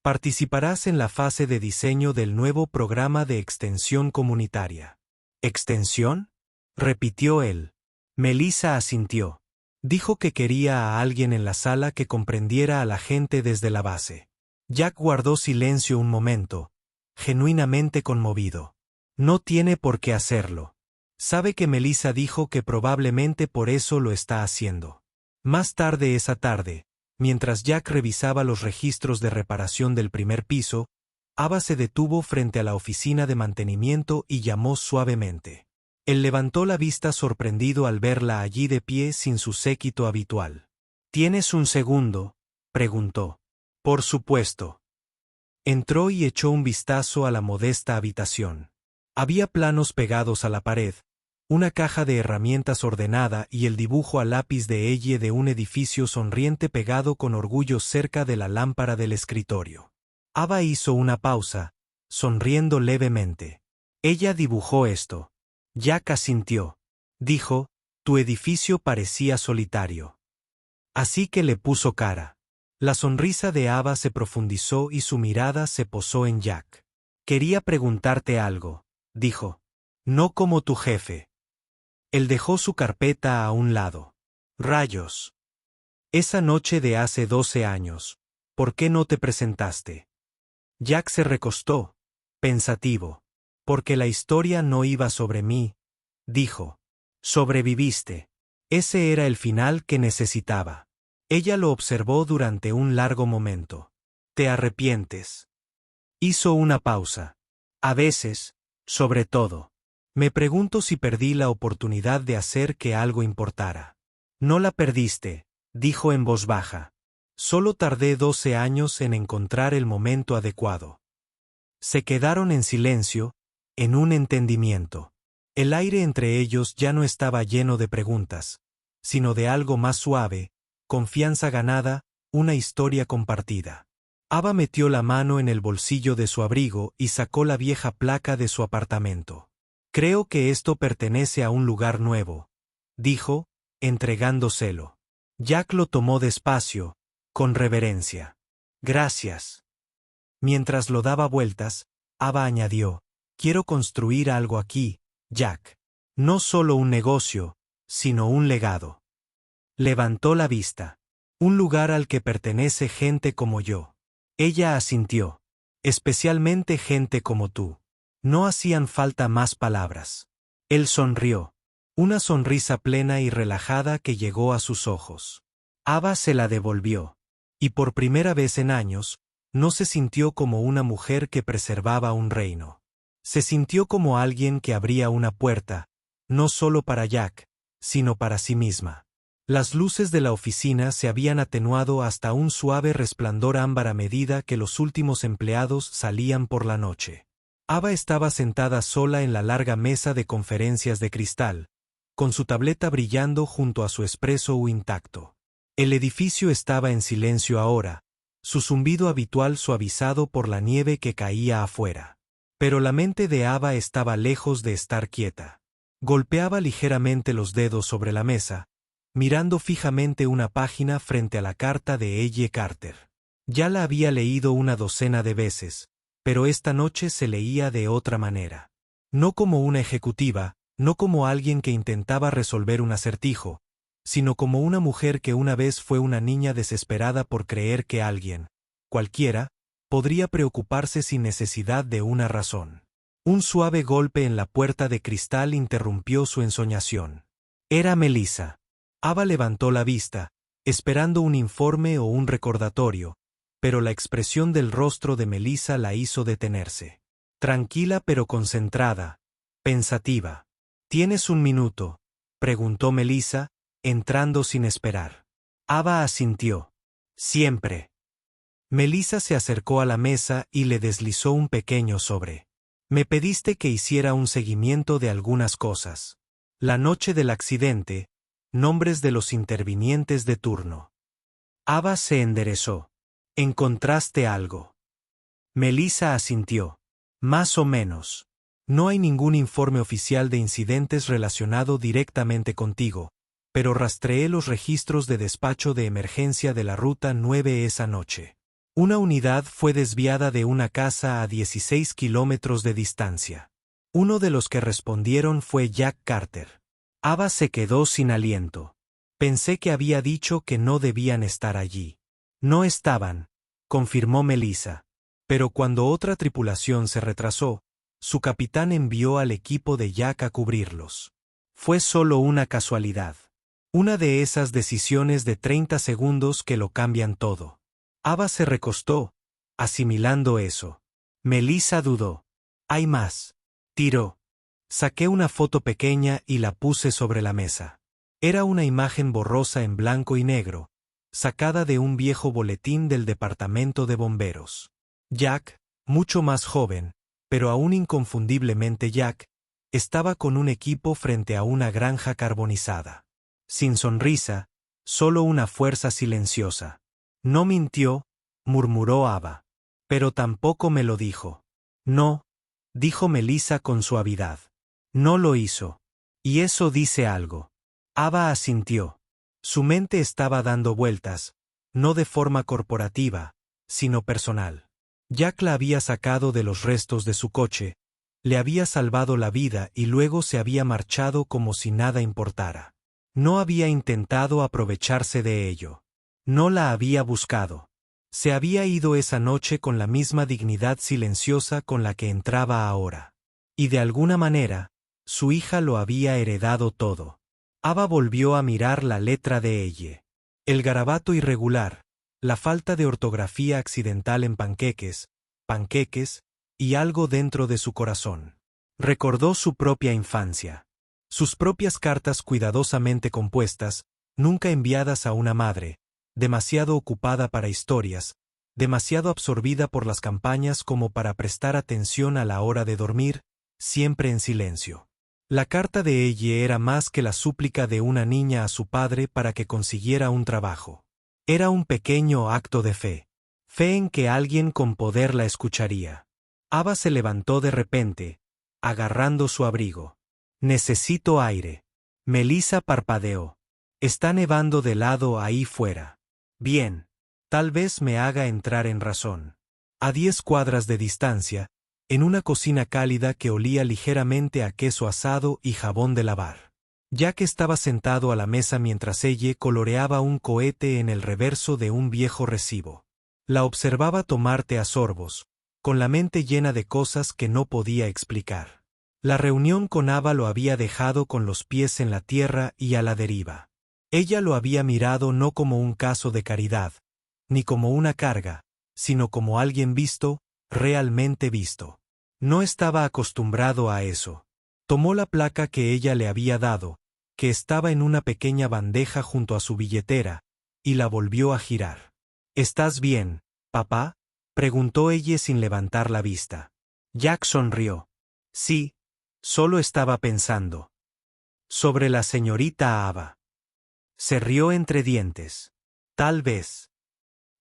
«Participarás en la fase de diseño del nuevo programa de extensión comunitaria». «¿Extensión?», repitió él. Melissa asintió. Dijo que quería a alguien en la sala que comprendiera a la gente desde la base. Jack guardó silencio un momento, genuinamente conmovido. No tiene por qué hacerlo. Sabe que Melissa dijo que probablemente por eso lo está haciendo. Más tarde esa tarde, mientras Jack revisaba los registros de reparación del primer piso, Ava se detuvo frente a la oficina de mantenimiento y llamó suavemente. Él levantó la vista sorprendido al verla allí de pie sin su séquito habitual. «¿Tienes un segundo?», preguntó. «Por supuesto». Entró y echó un vistazo a la modesta habitación. Había planos pegados a la pared, una caja de herramientas ordenada y el dibujo a lápiz de ella de un edificio sonriente pegado con orgullo cerca de la lámpara del escritorio. Ava hizo una pausa, sonriendo levemente. Ella dibujó esto. Jack asintió. Dijo, «Tu edificio parecía solitario». Así que le puso cara. La sonrisa de Ava se profundizó y su mirada se posó en Jack. «Quería preguntarte algo», dijo. «No como tu jefe». Él dejó su carpeta a un lado. «Rayos. Esa noche de hace 12 años, ¿por qué no te presentaste?» Jack se recostó, pensativo. «Porque la historia no iba sobre mí», dijo. «Sobreviviste». Ese era el final que necesitaba. Ella lo observó durante un largo momento. «¿Te arrepientes?». Hizo una pausa. «A veces, sobre todo. Me pregunto si perdí la oportunidad de hacer que algo importara». «No la perdiste», dijo en voz baja. «Solo tardé 12 años en encontrar el momento adecuado». Se quedaron en silencio, en un entendimiento. El aire entre ellos ya no estaba lleno de preguntas, sino de algo más suave, confianza ganada, una historia compartida. Ava metió la mano en el bolsillo de su abrigo y sacó la vieja placa de su apartamento. «Creo que esto pertenece a un lugar nuevo», dijo, entregándoselo. Jack lo tomó despacio, con reverencia. «Gracias». Mientras lo daba vueltas, Ava añadió, «Quiero construir algo aquí, Jack. No solo un negocio, sino un legado». Levantó la vista. «Un lugar al que pertenece gente como yo». Ella asintió. «Especialmente gente como tú». No hacían falta más palabras. Él sonrió. Una sonrisa plena y relajada que llegó a sus ojos. Ava se la devolvió. Y por primera vez en años, no se sintió como una mujer que preservaba un reino. Se sintió como alguien que abría una puerta, no solo para Jack, sino para sí misma. Las luces de la oficina se habían atenuado hasta un suave resplandor ámbar a medida que los últimos empleados salían por la noche. Ava estaba sentada sola en la larga mesa de conferencias de cristal, con su tableta brillando junto a su espresso intacto. El edificio estaba en silencio ahora, su zumbido habitual suavizado por la nieve que caía afuera. Pero la mente de Ava estaba lejos de estar quieta. Golpeaba ligeramente los dedos sobre la mesa, mirando fijamente una página frente a la carta de Elle Carter. Ya la había leído una docena de veces, pero esta noche se leía de otra manera. No como una ejecutiva, no como alguien que intentaba resolver un acertijo, sino como una mujer que una vez fue una niña desesperada por creer que alguien, cualquiera, podría preocuparse sin necesidad de una razón. Un suave golpe en la puerta de cristal interrumpió su ensoñación. Era Melissa. Ava levantó la vista, esperando un informe o un recordatorio, pero la expresión del rostro de Melissa la hizo detenerse. Tranquila pero concentrada, pensativa. «¿Tienes un minuto?», preguntó Melissa, entrando sin esperar. Ava asintió. Siempre. Melissa se acercó a la mesa y le deslizó un pequeño sobre. Me pediste que hiciera un seguimiento de algunas cosas. La noche del accidente, nombres de los intervinientes de turno. Ava se enderezó. ¿Encontraste algo? Melissa asintió. Más o menos. No hay ningún informe oficial de incidentes relacionado directamente contigo, pero rastreé los registros de despacho de emergencia de la Ruta 9 esa noche. Una unidad fue desviada de una casa a 16 kilómetros de distancia. Uno de los que respondieron fue Jack Carter. Ava se quedó sin aliento. Pensé que había dicho que no debían estar allí. No estaban, confirmó Melissa. Pero cuando otra tripulación se retrasó, su capitán envió al equipo de Jack a cubrirlos. Fue solo una casualidad. Una de esas decisiones de 30 segundos que lo cambian todo. Ava se recostó, asimilando eso. Melissa dudó. Hay más. Tiró. Saqué una foto pequeña y la puse sobre la mesa. Era una imagen borrosa en blanco y negro, sacada de un viejo boletín del departamento de bomberos. Jack, mucho más joven, pero aún inconfundiblemente Jack, estaba con un equipo frente a una granja carbonizada. Sin sonrisa, solo una fuerza silenciosa. No mintió, murmuró Ava. Pero tampoco me lo dijo. No, dijo Melissa con suavidad. No lo hizo. Y eso dice algo. Ava asintió. Su mente estaba dando vueltas, no de forma corporativa, sino personal. Jack la había sacado de los restos de su coche, le había salvado la vida y luego se había marchado como si nada importara. No había intentado aprovecharse de ello. No la había buscado. Se había ido esa noche con la misma dignidad silenciosa con la que entraba ahora. Y de alguna manera, su hija lo había heredado todo. Ava volvió a mirar la letra de ella. El garabato irregular, la falta de ortografía accidental en panqueques, y algo dentro de su corazón. Recordó su propia infancia. Sus propias cartas cuidadosamente compuestas, nunca enviadas a una madre, demasiado ocupada para historias, demasiado absorbida por las campañas como para prestar atención a la hora de dormir, siempre en silencio. La carta de ella era más que la súplica de una niña a su padre para que consiguiera un trabajo. Era un pequeño acto de fe. Fe en que alguien con poder la escucharía. Ava se levantó de repente, agarrando su abrigo. Necesito aire. Melissa parpadeó. Está nevando de lado ahí fuera. Bien. Tal vez me haga entrar en razón. A 10 cuadras de distancia, en una cocina cálida que olía ligeramente a queso asado y jabón de lavar. Jack estaba sentado a la mesa mientras ella coloreaba un cohete en el reverso de un viejo recibo. La observaba tomar té a sorbos, con la mente llena de cosas que no podía explicar. La reunión con Ava lo había dejado con los pies en la tierra y a la deriva. Ella lo había mirado no como un caso de caridad, ni como una carga, sino como alguien visto, realmente visto. No estaba acostumbrado a eso. Tomó la placa que ella le había dado, que estaba en una pequeña bandeja junto a su billetera, y la volvió a girar. ¿Estás bien, papá?, preguntó ella sin levantar la vista. Jack sonrió. Sí, solo estaba pensando. Sobre la señorita Ava. Se rió entre dientes. Tal vez.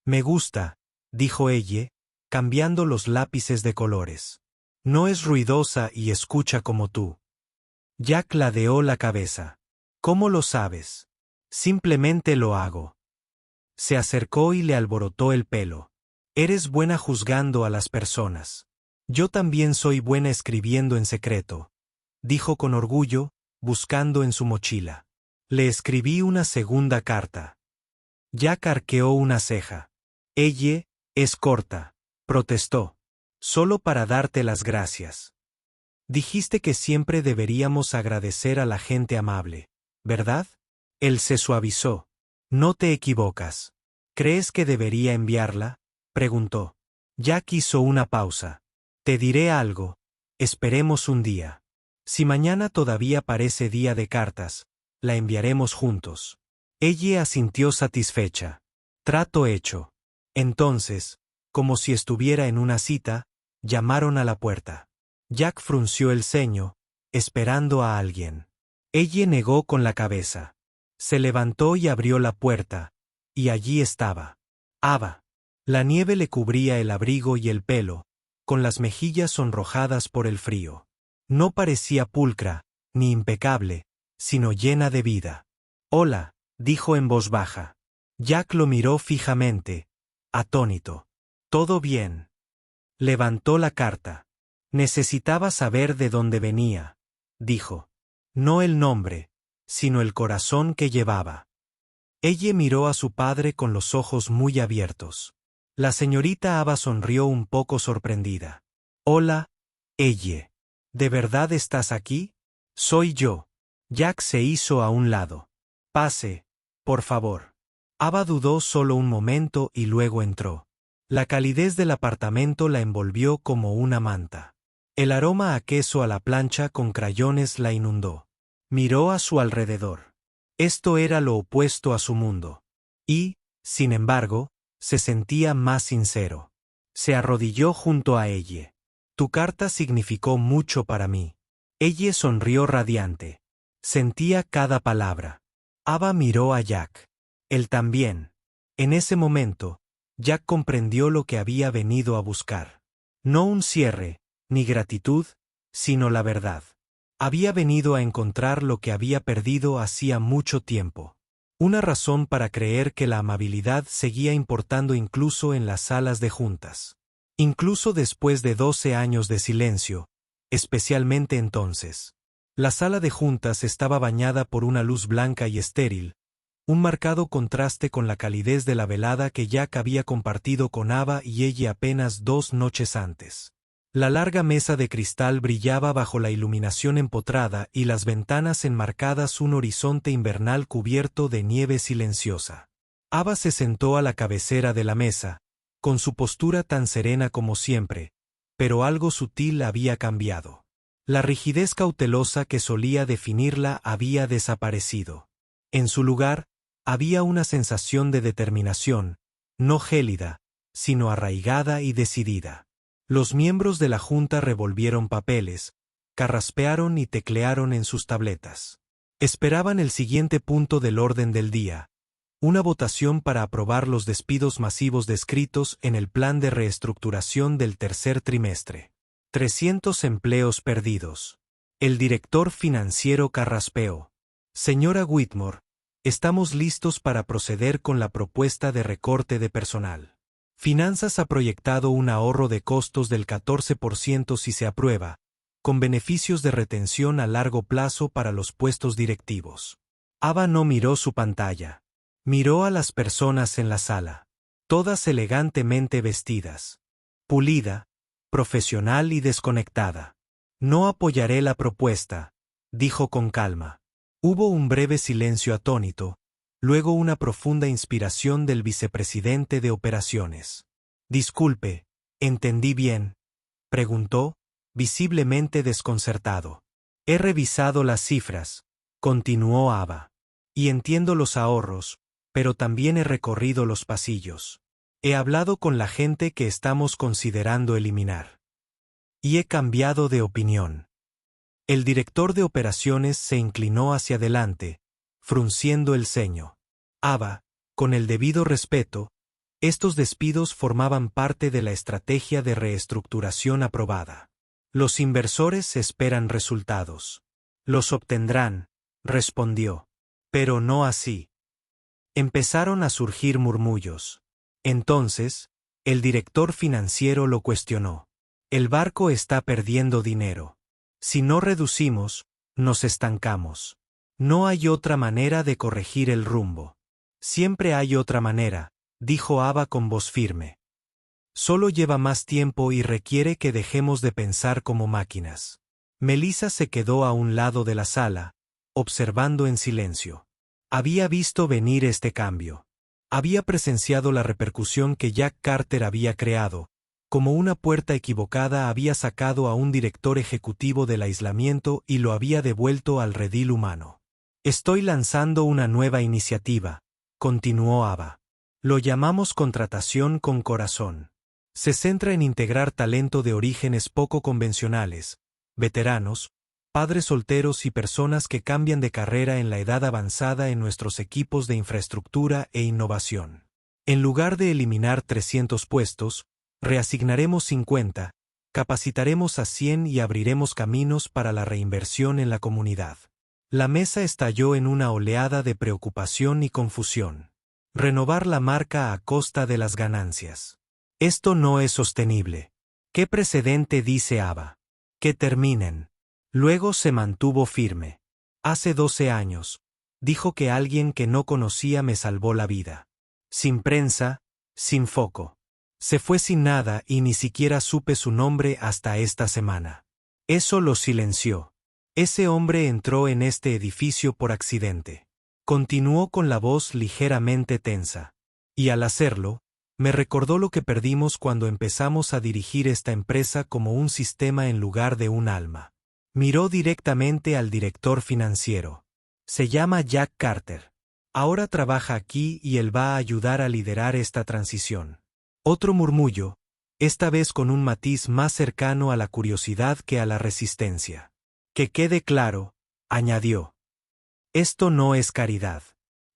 Me gusta, dijo ella, cambiando los lápices de colores. No es ruidosa y escucha como tú. Jack ladeó la cabeza. ¿Cómo lo sabes? Simplemente lo hago. Se acercó y le alborotó el pelo. Eres buena juzgando a las personas. Yo también soy buena escribiendo en secreto, dijo con orgullo, buscando en su mochila. Le escribí una segunda carta. Jack arqueó una ceja. Ella es corta, protestó. Solo para darte las gracias. Dijiste que siempre deberíamos agradecer a la gente amable, ¿verdad? Él se suavizó. No te equivocas. ¿Crees que debería enviarla?, preguntó. Jack hizo una pausa. Te diré algo. Esperemos un día. Si mañana todavía parece día de cartas, la enviaremos juntos. Ella asintió satisfecha. Trato hecho. Entonces, como si estuviera en una cita, llamaron a la puerta. Jack frunció el ceño, esperando a alguien. Ella negó con la cabeza. Se levantó y abrió la puerta, y allí estaba Ava. La nieve le cubría el abrigo y el pelo, con las mejillas sonrojadas por el frío. No parecía pulcra, ni impecable, sino llena de vida. «Hola», dijo en voz baja. Jack lo miró fijamente, atónito. «¿Todo bien?» Levantó la carta. «Necesitaba saber de dónde venía», dijo. No el nombre, sino el corazón que llevaba. Ella miró a su padre con los ojos muy abiertos. La señorita Ava sonrió un poco sorprendida. «Hola, ella. ¿De verdad estás aquí?» «Soy yo». Jack se hizo a un lado. «Pase, por favor». Ava dudó solo un momento y luego entró. La calidez del apartamento la envolvió como una manta. El aroma a queso a la plancha con crayones la inundó. Miró a su alrededor. Esto era lo opuesto a su mundo. Y, sin embargo, se sentía más sincero. Se arrodilló junto a ella. «Tu carta significó mucho para mí». Ella sonrió radiante. Sentía cada palabra. Ava miró a Jack. Él también. En ese momento, Jack comprendió lo que había venido a buscar. No un cierre, ni gratitud, sino la verdad. Había venido a encontrar lo que había perdido hacía mucho tiempo. Una razón para creer que la amabilidad seguía importando incluso en las salas de juntas. Incluso después de 12 años de silencio, especialmente entonces. La sala de juntas estaba bañada por una luz blanca y estéril, un marcado contraste con la calidez de la velada que Jack había compartido con Ava y ella apenas 2 noches antes. La larga mesa de cristal brillaba bajo la iluminación empotrada y las ventanas enmarcadas un horizonte invernal cubierto de nieve silenciosa. Ava se sentó a la cabecera de la mesa, con su postura tan serena como siempre, pero algo sutil había cambiado. La rigidez cautelosa que solía definirla había desaparecido. En su lugar, había una sensación de determinación, no gélida, sino arraigada y decidida. Los miembros de la junta revolvieron papeles, carraspearon y teclearon en sus tabletas. Esperaban el siguiente punto del orden del día, una votación para aprobar los despidos masivos descritos en el plan de reestructuración del tercer trimestre. 300 empleos perdidos. El director financiero carraspeó. «Señora Whitmore, estamos listos para proceder con la propuesta de recorte de personal. Finanzas ha proyectado un ahorro de costos del 14% si se aprueba, con beneficios de retención a largo plazo para los puestos directivos». Ava no miró su pantalla. Miró a las personas en la sala. Todas elegantemente vestidas. Pulida, profesional y desconectada. «No apoyaré la propuesta», dijo con calma. Hubo un breve silencio atónito, luego una profunda inspiración del vicepresidente de operaciones. «Disculpe, ¿entendí bien?», preguntó, visiblemente desconcertado. «He revisado las cifras», continuó Ava. «Y entiendo los ahorros, pero también he recorrido los pasillos. He hablado con la gente que estamos considerando eliminar. Y he cambiado de opinión». El director de operaciones se inclinó hacia adelante, frunciendo el ceño. «Ava, con el debido respeto, estos despidos formaban parte de la estrategia de reestructuración aprobada. Los inversores esperan resultados. Los obtendrán», respondió. «Pero no así». Empezaron a surgir murmullos. Entonces, el director financiero lo cuestionó. «El barco está perdiendo dinero. Si no reducimos, nos estancamos. No hay otra manera de corregir el rumbo». «Siempre hay otra manera», dijo Ava con voz firme. «Solo lleva más tiempo y requiere que dejemos de pensar como máquinas». Melissa se quedó a un lado de la sala, observando en silencio. Había visto venir este cambio. Había presenciado la repercusión que Jack Carter había creado. Como una puerta equivocada había sacado a un director ejecutivo del aislamiento y lo había devuelto al redil humano. Estoy lanzando una nueva iniciativa, continuó Ava. Lo llamamos contratación con corazón. Se centra en integrar talento de orígenes poco convencionales, veteranos, padres solteros y personas que cambian de carrera en la edad avanzada en nuestros equipos de infraestructura e innovación. En lugar de eliminar 300 puestos, reasignaremos 50, capacitaremos a 100 y abriremos caminos para la reinversión en la comunidad. La mesa estalló en una oleada de preocupación y confusión. Renovar la marca a costa de las ganancias. Esto no es sostenible. ¿Qué precedente dice Ava? Que terminen. Luego se mantuvo firme. Hace 12 años, dijo que alguien que no conocía me salvó la vida. Sin prensa, sin foco. Se fue sin nada y ni siquiera supe su nombre hasta esta semana. Eso lo silenció. Ese hombre entró en este edificio por accidente. Continuó con la voz ligeramente tensa. Y al hacerlo, me recordó lo que perdimos cuando empezamos a dirigir esta empresa como un sistema en lugar de un alma. Miró directamente al director financiero. Se llama Jack Carter. Ahora trabaja aquí y él va a ayudar a liderar esta transición. Otro murmullo, esta vez con un matiz más cercano a la curiosidad que a la resistencia. Que quede claro, añadió. Esto no es caridad.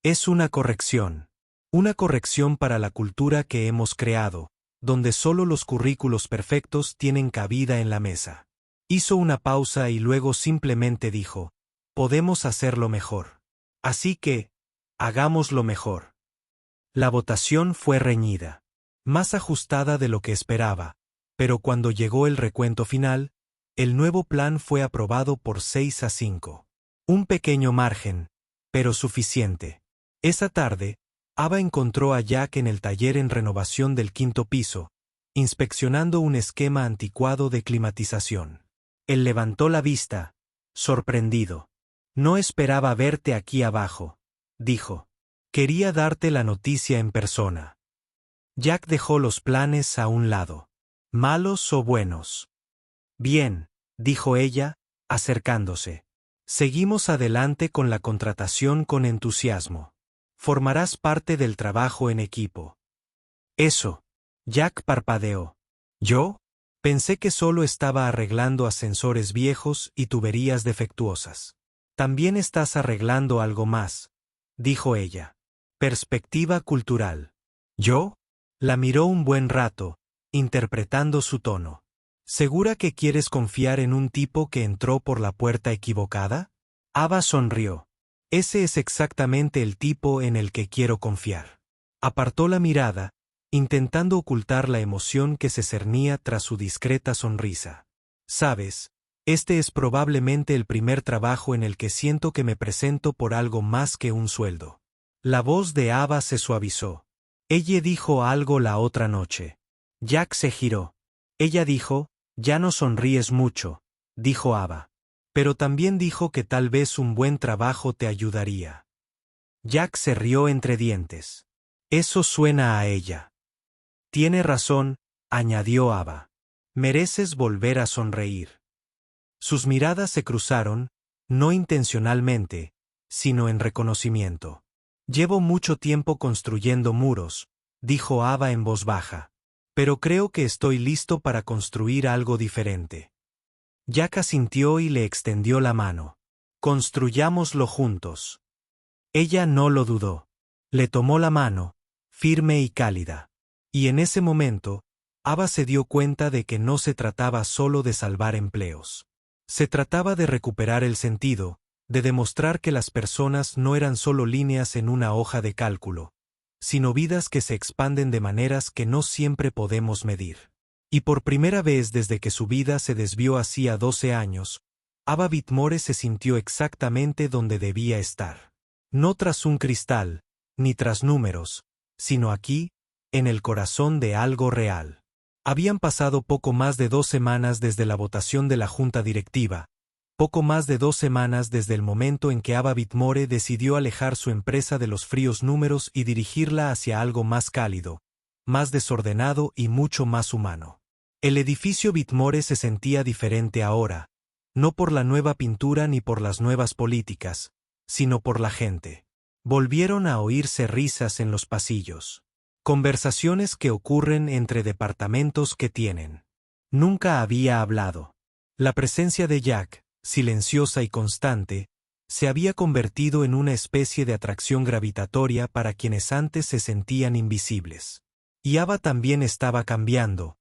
Es una corrección. Una corrección para la cultura que hemos creado, donde solo los currículos perfectos tienen cabida en la mesa. Hizo una pausa y luego simplemente dijo, podemos hacerlo mejor. Así que, hagámoslo mejor. La votación fue reñida. Más ajustada de lo que esperaba, pero cuando llegó el recuento final, el nuevo plan fue aprobado por 6-5. Un pequeño margen, pero suficiente. Esa tarde, Ava encontró a Jack en el taller en renovación del 5º piso, inspeccionando un esquema anticuado de climatización. Él levantó la vista, sorprendido. No esperaba verte aquí abajo, dijo. Quería darte la noticia en persona. Jack dejó los planes a un lado. ¿Malos o buenos? Bien, dijo ella, acercándose. Seguimos adelante con la contratación con entusiasmo. Formarás parte del trabajo en equipo. Eso. Jack parpadeó. ¿Yo? Pensé que solo estaba arreglando ascensores viejos y tuberías defectuosas. También estás arreglando algo más, dijo ella. Perspectiva cultural. ¿Yo? La miró un buen rato, interpretando su tono. ¿Segura que quieres confiar en un tipo que entró por la puerta equivocada? Ava sonrió. Ese es exactamente el tipo en el que quiero confiar. Apartó la mirada, intentando ocultar la emoción que se cernía tras su discreta sonrisa. Sabes, este es probablemente el primer trabajo en el que siento que me presento por algo más que un sueldo. La voz de Ava se suavizó. Ella dijo algo la otra noche. Jack se giró. Ella dijo, ya no sonríes mucho, dijo Ava. Pero también dijo que tal vez un buen trabajo te ayudaría. Jack se rió entre dientes. Eso suena a ella. Tiene razón, añadió Ava. Mereces volver a sonreír. Sus miradas se cruzaron, no intencionalmente, sino en reconocimiento. Llevo mucho tiempo construyendo muros, dijo Ava en voz baja. Pero creo que estoy listo para construir algo diferente. Jack asintió y le extendió la mano. Construyámoslo juntos. Ella no lo dudó. Le tomó la mano, firme y cálida. Y en ese momento, Ava se dio cuenta de que no se trataba solo de salvar empleos. Se trataba de recuperar el sentido, de demostrar que las personas no eran solo líneas en una hoja de cálculo, sino vidas que se expanden de maneras que no siempre podemos medir. Y por primera vez desde que su vida se desvió hacía 12 años, Ava Whitmore se sintió exactamente donde debía estar. No tras un cristal, ni tras números, sino aquí, en el corazón de algo real. Habían pasado poco más de 2 semanas desde la votación de la junta directiva, poco más de 2 semanas desde el momento en que Ava Whitmore decidió alejar su empresa de los fríos números y dirigirla hacia algo más cálido, más desordenado y mucho más humano. El edificio Whitmore se sentía diferente ahora, no por la nueva pintura ni por las nuevas políticas, sino por la gente. Volvieron a oírse risas en los pasillos. Conversaciones que ocurren entre departamentos que tienen. Nunca había hablado. La presencia de Jack, silenciosa y constante, se había convertido en una especie de atracción gravitatoria para quienes antes se sentían invisibles. Y Ava también estaba cambiando,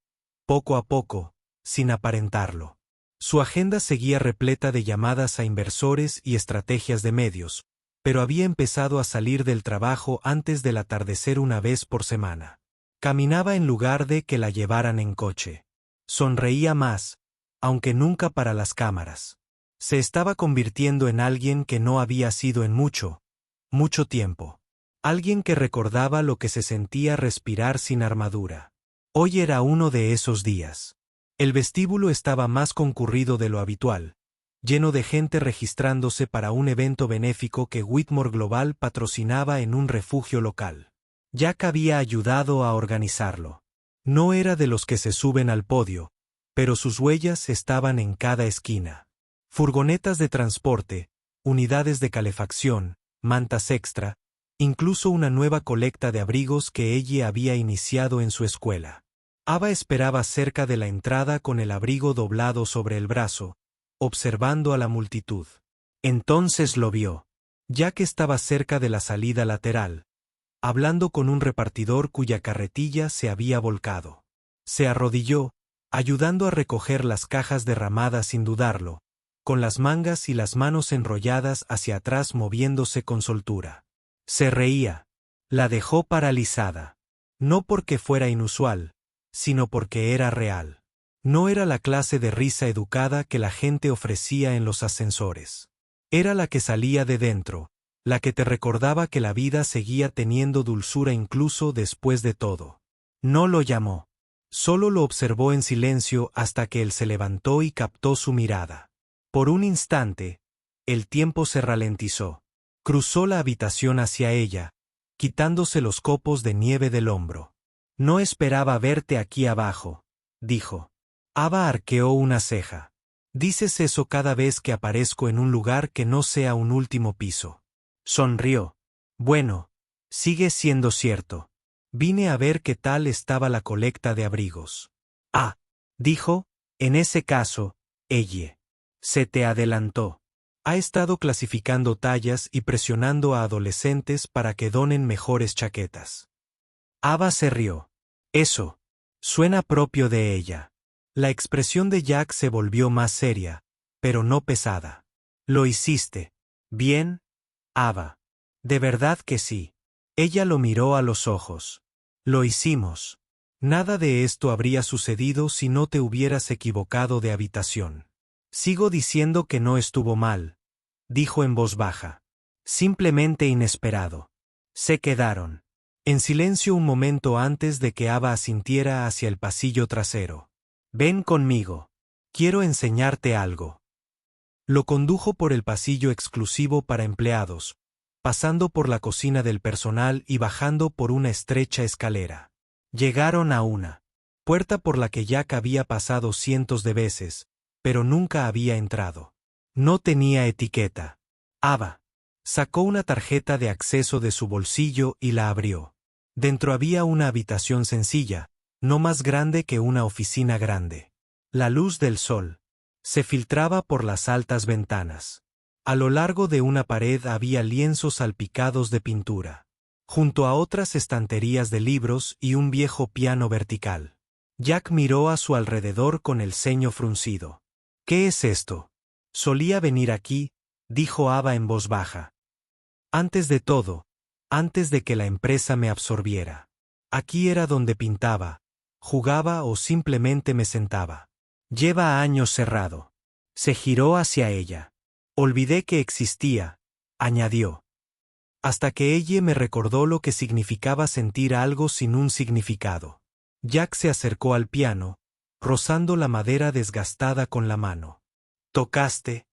poco a poco, sin aparentarlo. Su agenda seguía repleta de llamadas a inversores y estrategias de medios, pero había empezado a salir del trabajo antes del atardecer una vez por semana. Caminaba en lugar de que la llevaran en coche. Sonreía más, aunque nunca para las cámaras. Se estaba convirtiendo en alguien que no había sido en mucho tiempo. Alguien que recordaba lo que se sentía respirar sin armadura. Hoy era uno de esos días. El vestíbulo estaba más concurrido de lo habitual, lleno de gente registrándose para un evento benéfico que Whitmore Global patrocinaba en un refugio local. Jack había ayudado a organizarlo. No era de los que se suben al podio, pero sus huellas estaban en cada esquina. Furgonetas de transporte, unidades de calefacción, mantas extra, incluso una nueva colecta de abrigos que ella había iniciado en su escuela. Ava esperaba cerca de la entrada con el abrigo doblado sobre el brazo, observando a la multitud. Entonces lo vio. Jack estaba cerca de la salida lateral, hablando con un repartidor cuya carretilla se había volcado. Se arrodilló, ayudando a recoger las cajas derramadas sin dudarlo, con las mangas y las manos enrolladas hacia atrás moviéndose con soltura. Se reía. La dejó paralizada. No porque fuera inusual, sino porque era real. No era la clase de risa educada que la gente ofrecía en los ascensores. Era la que salía de dentro, la que te recordaba que la vida seguía teniendo dulzura incluso después de todo. No lo llamó. Solo lo observó en silencio hasta que él se levantó y captó su mirada. Por un instante, el tiempo se ralentizó. Cruzó la habitación hacia ella, quitándose los copos de nieve del hombro. No esperaba verte aquí abajo, dijo. Ava arqueó una ceja. Dices eso cada vez que aparezco en un lugar que no sea un último piso. Sonrió. Bueno, sigue siendo cierto. Vine a ver qué tal estaba la colecta de abrigos. Ah, dijo, en ese caso, ella. Se te adelantó. Ha estado clasificando tallas y presionando a adolescentes para que donen mejores chaquetas. Ava se rió. Eso. Suena propio de ella. La expresión de Jack se volvió más seria, pero no pesada. Lo hiciste. Bien, Ava. De verdad que sí. Ella lo miró a los ojos. Lo hicimos. Nada de esto habría sucedido si no te hubieras equivocado de habitación. Sigo diciendo que no estuvo mal, dijo en voz baja. Simplemente inesperado. Se quedaron en silencio un momento antes de que Ava asintiera hacia el pasillo trasero. Ven conmigo. Quiero enseñarte algo. Lo condujo por el pasillo exclusivo para empleados, pasando por la cocina del personal y bajando por una estrecha escalera. Llegaron a una puerta por la que Jack había pasado cientos de veces, pero nunca había entrado. No tenía etiqueta. Ava sacó una tarjeta de acceso de su bolsillo y la abrió. Dentro había una habitación sencilla, no más grande que una oficina grande. La luz del sol se filtraba por las altas ventanas. A lo largo de una pared había lienzos salpicados de pintura, junto a otras estanterías de libros y un viejo piano vertical. Jack miró a su alrededor con el ceño fruncido. ¿Qué es esto? Solía venir aquí, dijo Ava en voz baja. Antes de todo, antes de que la empresa me absorbiera. Aquí era donde pintaba, jugaba o simplemente me sentaba. Lleva años cerrado. Se giró hacia ella. Olvidé que existía, añadió. Hasta que ella me recordó lo que significaba sentir algo sin un significado. Jack se acercó al piano, rozando la madera desgastada con la mano. ¿Tocaste?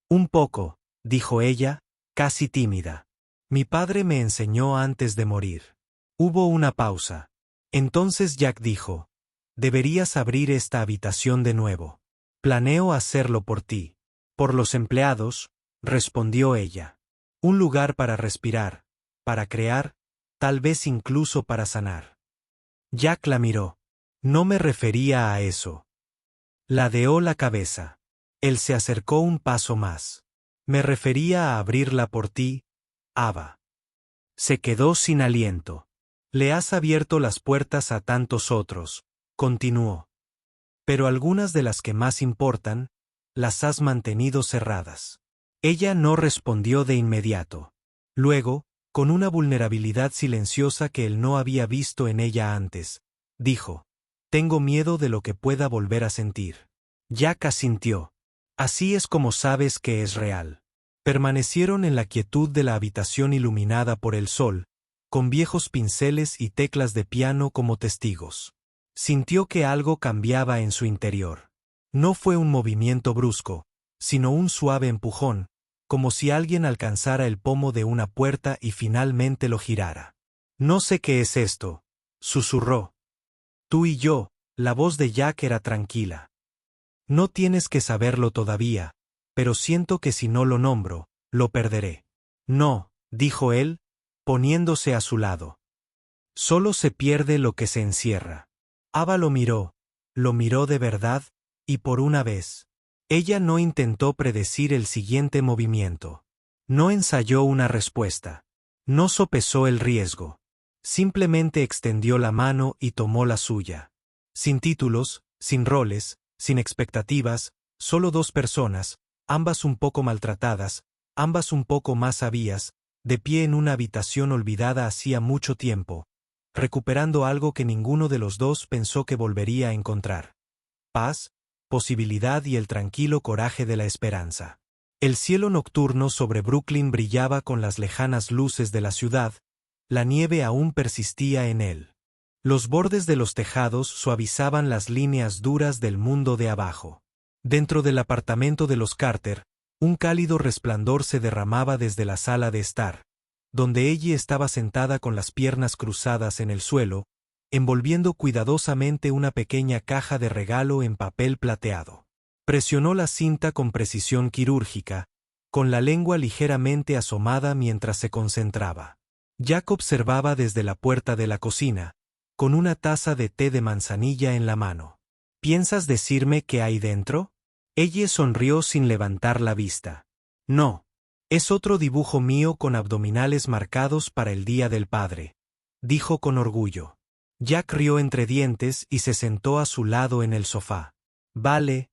Un poco, dijo ella, casi tímida. Mi padre me enseñó antes de morir. Hubo una pausa. Entonces Jack dijo, deberías abrir esta habitación de nuevo. Planeo hacerlo por ti. Por los empleados, respondió ella. Un lugar para respirar, para crear, tal vez incluso para sanar. Jack la miró. No me refería a eso. Ladeó la cabeza. Él se acercó un paso más. Me refería a abrirla por ti, Ava. Se quedó sin aliento. Le has abierto las puertas a tantos otros, continuó. Pero algunas de las que más importan, las has mantenido cerradas. Ella no respondió de inmediato. Luego, con una vulnerabilidad silenciosa que él no había visto en ella antes, dijo: tengo miedo de lo que pueda volver a sentir. Jack asintió. Así es como sabes que es real. Permanecieron en la quietud de la habitación iluminada por el sol, con viejos pinceles y teclas de piano como testigos. Sintió que algo cambiaba en su interior. No fue un movimiento brusco, sino un suave empujón, como si alguien alcanzara el pomo de una puerta y finalmente lo girara. No sé qué es esto, susurró. Tú y yo. La voz de Jack era tranquila. No tienes que saberlo todavía, pero siento que si no lo nombro, lo perderé. No, dijo él, poniéndose a su lado. Solo se pierde lo que se encierra. Ava lo miró de verdad, y por una vez. Ella no intentó predecir el siguiente movimiento. No ensayó una respuesta. No sopesó el riesgo. Simplemente extendió la mano y tomó la suya. Sin títulos, sin roles, sin expectativas, solo dos personas, ambas un poco maltratadas, ambas un poco más sabias, de pie en una habitación olvidada hacía mucho tiempo, recuperando algo que ninguno de los dos pensó que volvería a encontrar. Paz, posibilidad y el tranquilo coraje de la esperanza. El cielo nocturno sobre Brooklyn brillaba con las lejanas luces de la ciudad, la nieve aún persistía en él. Los bordes de los tejados suavizaban las líneas duras del mundo de abajo. Dentro del apartamento de los Carter, un cálido resplandor se derramaba desde la sala de estar, donde ella estaba sentada con las piernas cruzadas en el suelo, envolviendo cuidadosamente una pequeña caja de regalo en papel plateado. Presionó la cinta con precisión quirúrgica, con la lengua ligeramente asomada mientras se concentraba. Jack observaba desde la puerta de la cocina, con una taza de té de manzanilla en la mano. ¿Piensas decirme qué hay dentro? Ella sonrió sin levantar la vista. No. Es otro dibujo mío con abdominales marcados para el Día del Padre, dijo con orgullo. Jack rió entre dientes y se sentó a su lado en el sofá. Vale.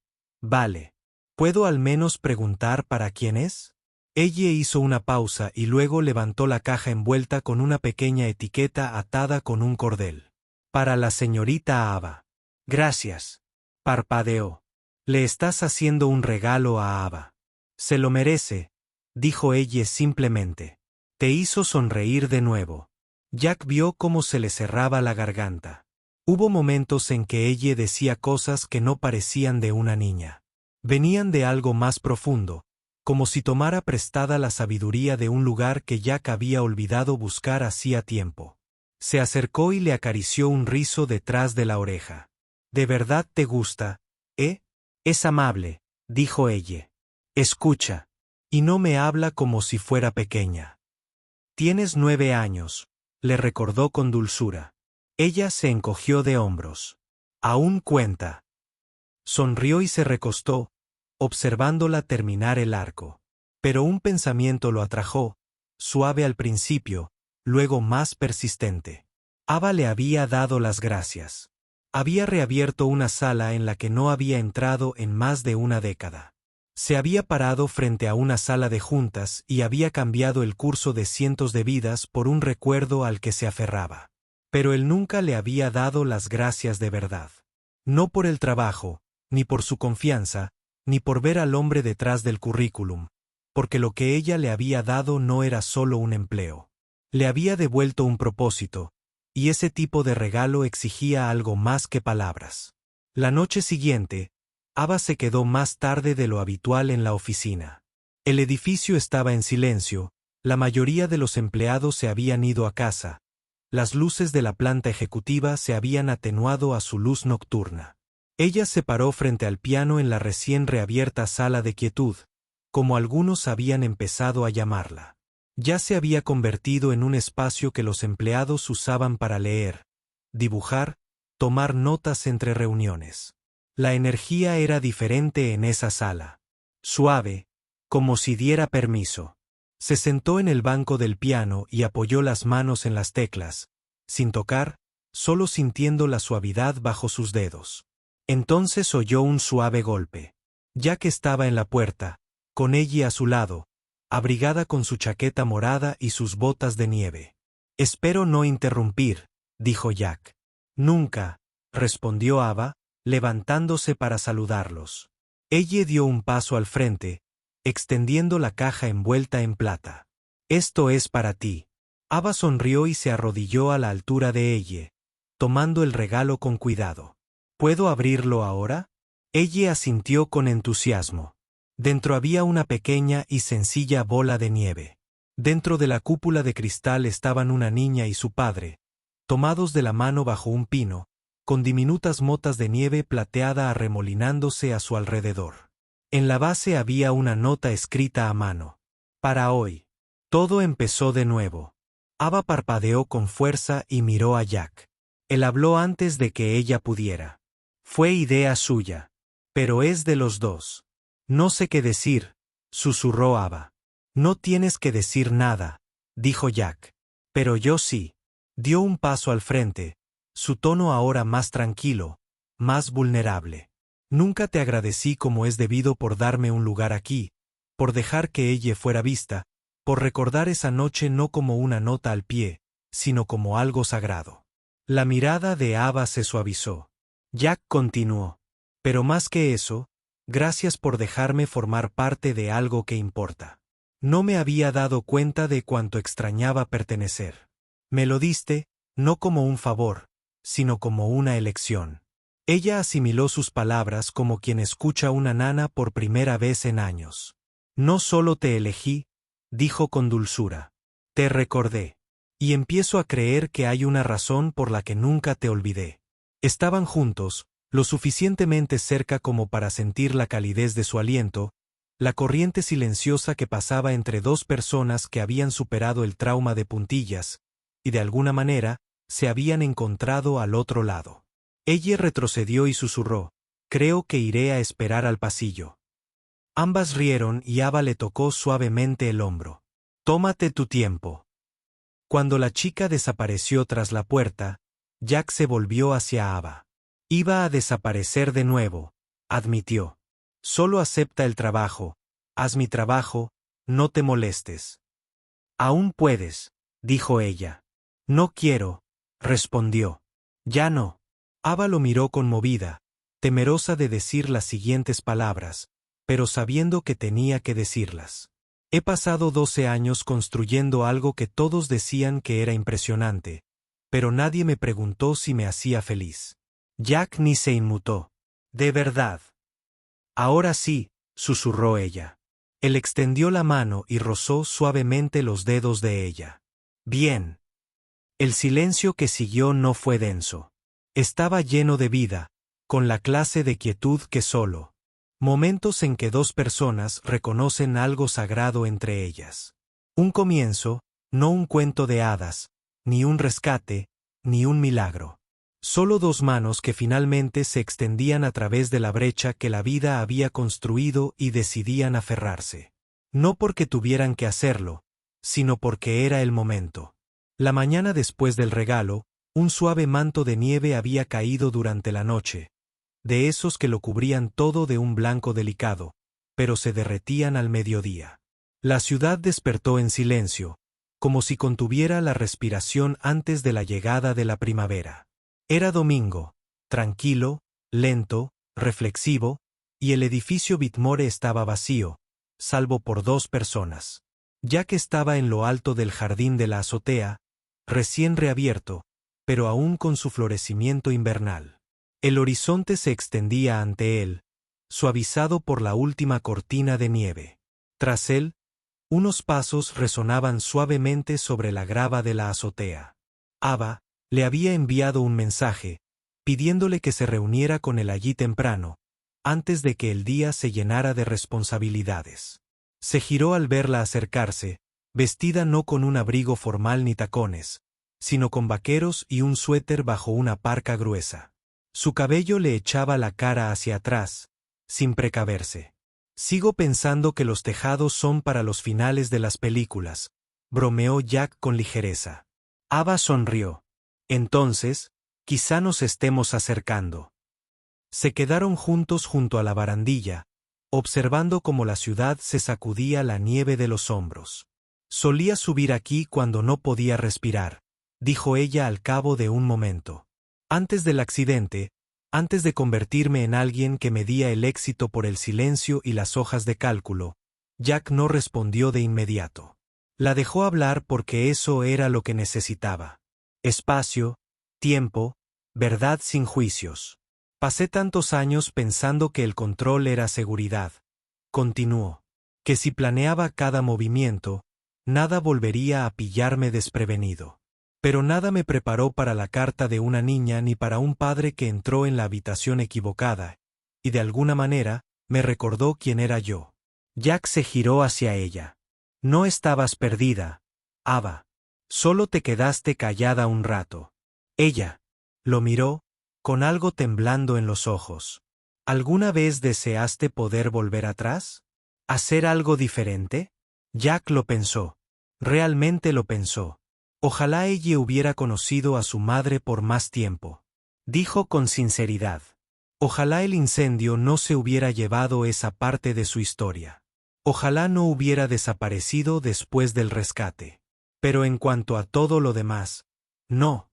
¿Puedo al menos preguntar para quién es? Ella hizo una pausa y luego levantó la caja envuelta con una pequeña etiqueta atada con un cordel. Para la señorita Ava. Gracias. Parpadeó. Le estás haciendo un regalo a Ava. Se lo merece, dijo ella simplemente. Te hizo sonreír de nuevo. Jack vio cómo se le cerraba la garganta. Hubo momentos en que ella decía cosas que no parecían de una niña. Venían de algo más profundo, como si tomara prestada la sabiduría de un lugar que Jack había olvidado buscar hacía tiempo. Se acercó y le acarició un rizo detrás de la oreja. ¿De verdad te gusta, eh? Es amable, dijo ella. Escucha. Y no me habla como si fuera pequeña. Tienes 9 años, le recordó con dulzura. Ella se encogió de hombros. Aún cuenta. Sonrió y se recostó, observándola terminar el arco. Pero un pensamiento lo atrajo, suave al principio, luego más persistente. Ava le había dado las gracias. Había reabierto una sala en la que no había entrado en más de una década. Se había parado frente a una sala de juntas y había cambiado el curso de cientos de vidas por un recuerdo al que se aferraba. Pero él nunca le había dado las gracias de verdad. No por el trabajo, ni por su confianza, ni por ver al hombre detrás del currículum, porque lo que ella le había dado no era solo un empleo. Le había devuelto un propósito, y ese tipo de regalo exigía algo más que palabras. La noche siguiente, Ava se quedó más tarde de lo habitual en la oficina. El edificio estaba en silencio, la mayoría de los empleados se habían ido a casa, las luces de la planta ejecutiva se habían atenuado a su luz nocturna. Ella se paró frente al piano en la recién reabierta sala de quietud, como algunos habían empezado a llamarla. Ya se había convertido en un espacio que los empleados usaban para leer, dibujar, tomar notas entre reuniones. La energía era diferente en esa sala. Suave, como si diera permiso. Se sentó en el banco del piano y apoyó las manos en las teclas, sin tocar, solo sintiendo la suavidad bajo sus dedos. Entonces oyó un suave golpe. Jack estaba en la puerta, con ella a su lado, abrigada con su chaqueta morada y sus botas de nieve. «Espero no interrumpir», dijo Jack. «Nunca», respondió Ava, levantándose para saludarlos. Ella dio un paso al frente, extendiendo la caja envuelta en plata. «Esto es para ti». Ava sonrió y se arrodilló a la altura de ella, tomando el regalo con cuidado. «¿Puedo abrirlo ahora?» Ella asintió con entusiasmo. Dentro había una pequeña y sencilla bola de nieve. Dentro de la cúpula de cristal estaban una niña y su padre, tomados de la mano bajo un pino, con diminutas motas de nieve plateada arremolinándose a su alrededor. En la base había una nota escrita a mano. «Para hoy». Todo empezó de nuevo. Ava parpadeó con fuerza y miró a Jack. Él habló antes de que ella pudiera. «Fue idea suya. Pero es de los dos». «No sé qué decir», susurró Ava. «No tienes que decir nada», dijo Jack. «Pero yo sí». Dio un paso al frente, su tono ahora más tranquilo, más vulnerable. «Nunca te agradecí como es debido por darme un lugar aquí, por dejar que ella fuera vista, por recordar esa noche no como una nota al pie, sino como algo sagrado». La mirada de Ava se suavizó. Jack continuó. «Pero más que eso, gracias por dejarme formar parte de algo que importa. No me había dado cuenta de cuánto extrañaba pertenecer. Me lo diste, no como un favor, sino como una elección». Ella asimiló sus palabras como quien escucha a una nana por primera vez en años. «No solo te elegí», dijo con dulzura. «Te recordé. Y empiezo a creer que hay una razón por la que nunca te olvidé». Estaban juntos, lo suficientemente cerca como para sentir la calidez de su aliento, la corriente silenciosa que pasaba entre dos personas que habían superado el trauma de puntillas, y de alguna manera, se habían encontrado al otro lado. Ella retrocedió y susurró: «Creo que iré a esperar al pasillo». Ambas rieron y Ava le tocó suavemente el hombro. «Tómate tu tiempo». Cuando la chica desapareció tras la puerta, Jack se volvió hacia Ava. «Iba a desaparecer de nuevo», admitió. «Solo acepta el trabajo, haz mi trabajo, no te molestes». «Aún puedes», dijo ella. «No quiero», respondió. «Ya no». Ava lo miró conmovida, temerosa de decir las siguientes palabras, pero sabiendo que tenía que decirlas. «He pasado 12 años construyendo algo que todos decían que era impresionante, pero nadie me preguntó si me hacía feliz». Jack ni se inmutó. «¿De verdad?» «Ahora sí», susurró ella. Él extendió la mano y rozó suavemente los dedos de ella. «Bien». El silencio que siguió no fue denso. Estaba lleno de vida, con la clase de quietud que solo. Momentos en que dos personas reconocen algo sagrado entre ellas. Un comienzo, no un cuento de hadas, ni un rescate, ni un milagro. Solo dos manos que finalmente se extendían a través de la brecha que la vida había construido y decidían aferrarse. No porque tuvieran que hacerlo, sino porque era el momento. La mañana después del regalo, un suave manto de nieve había caído durante la noche, de esos que lo cubrían todo de un blanco delicado, pero se derretían al mediodía. La ciudad despertó en silencio, como si contuviera la respiración antes de la llegada de la primavera. Era domingo, tranquilo, lento, reflexivo, y el edificio Whitmore estaba vacío, salvo por dos personas. Jack estaba en lo alto del jardín de la azotea, recién reabierto, pero aún con su florecimiento invernal. El horizonte se extendía ante él, suavizado por la última cortina de nieve. Tras él, unos pasos resonaban suavemente sobre la grava de la azotea. Ava le había enviado un mensaje, pidiéndole que se reuniera con él allí temprano, antes de que el día se llenara de responsabilidades. Se giró al verla acercarse, vestida no con un abrigo formal ni tacones, sino con vaqueros y un suéter bajo una parca gruesa. Su cabello le echaba la cara hacia atrás, sin precaverse. Sigo pensando que los tejados son para los finales de las películas, bromeó Jack con ligereza. Ava sonrió. Entonces, quizá nos estemos acercando. Se quedaron juntos junto a la barandilla, observando cómo la ciudad se sacudía la nieve de los hombros. Solía subir aquí cuando no podía respirar, dijo ella al cabo de un momento. Antes del accidente, antes de convertirme en alguien que medía el éxito por el silencio y las hojas de cálculo, Jack no respondió de inmediato. La dejó hablar porque eso era lo que necesitaba. Espacio, tiempo, verdad sin juicios. Pasé tantos años pensando que el control era seguridad. Continuó. Que si planeaba cada movimiento, nada volvería a pillarme desprevenido. Pero nada me preparó para la carta de una niña ni para un padre que entró en la habitación equivocada, y de alguna manera, me recordó quién era yo. Jack se giró hacia ella. No estabas perdida, Ava. Solo te quedaste callada un rato. Ella lo miró, con algo temblando en los ojos. ¿Alguna vez deseaste poder volver atrás? ¿Hacer algo diferente? Jack lo pensó. Realmente lo pensó. Ojalá ella hubiera conocido a su madre por más tiempo. Dijo con sinceridad. Ojalá el incendio no se hubiera llevado esa parte de su historia. Ojalá no hubiera desaparecido después del rescate. Pero en cuanto a todo lo demás, no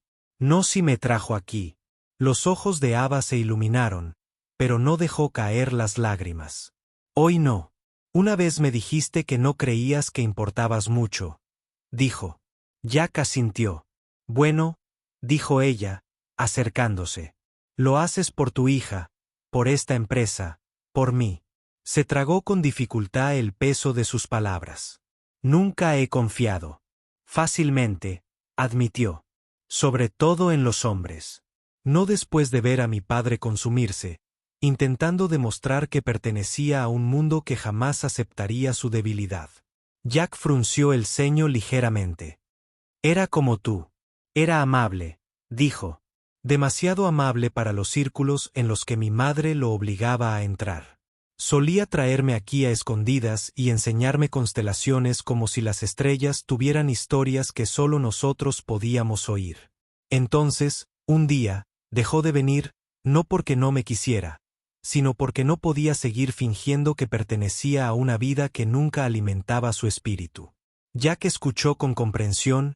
si me trajo aquí. Los ojos de Ava se iluminaron, pero no dejó caer las lágrimas. Hoy no. Una vez me dijiste que no creías que importabas mucho. Dijo. Jack asintió. Bueno, dijo ella, acercándose. Lo haces por tu hija, por esta empresa, por mí. Se tragó con dificultad el peso de sus palabras. Nunca he confiado. Fácilmente, admitió. Sobre todo en los hombres. No después de ver a mi padre consumirse, intentando demostrar que pertenecía a un mundo que jamás aceptaría su debilidad. Jack frunció el ceño ligeramente. Era como tú. Era amable, dijo. Demasiado amable para los círculos en los que mi madre lo obligaba a entrar. Solía traerme aquí a escondidas y enseñarme constelaciones como si las estrellas tuvieran historias que solo nosotros podíamos oír. Entonces, un día, dejó de venir, no porque no me quisiera, sino porque no podía seguir fingiendo que pertenecía a una vida que nunca alimentaba su espíritu. Jack escuchó con comprensión,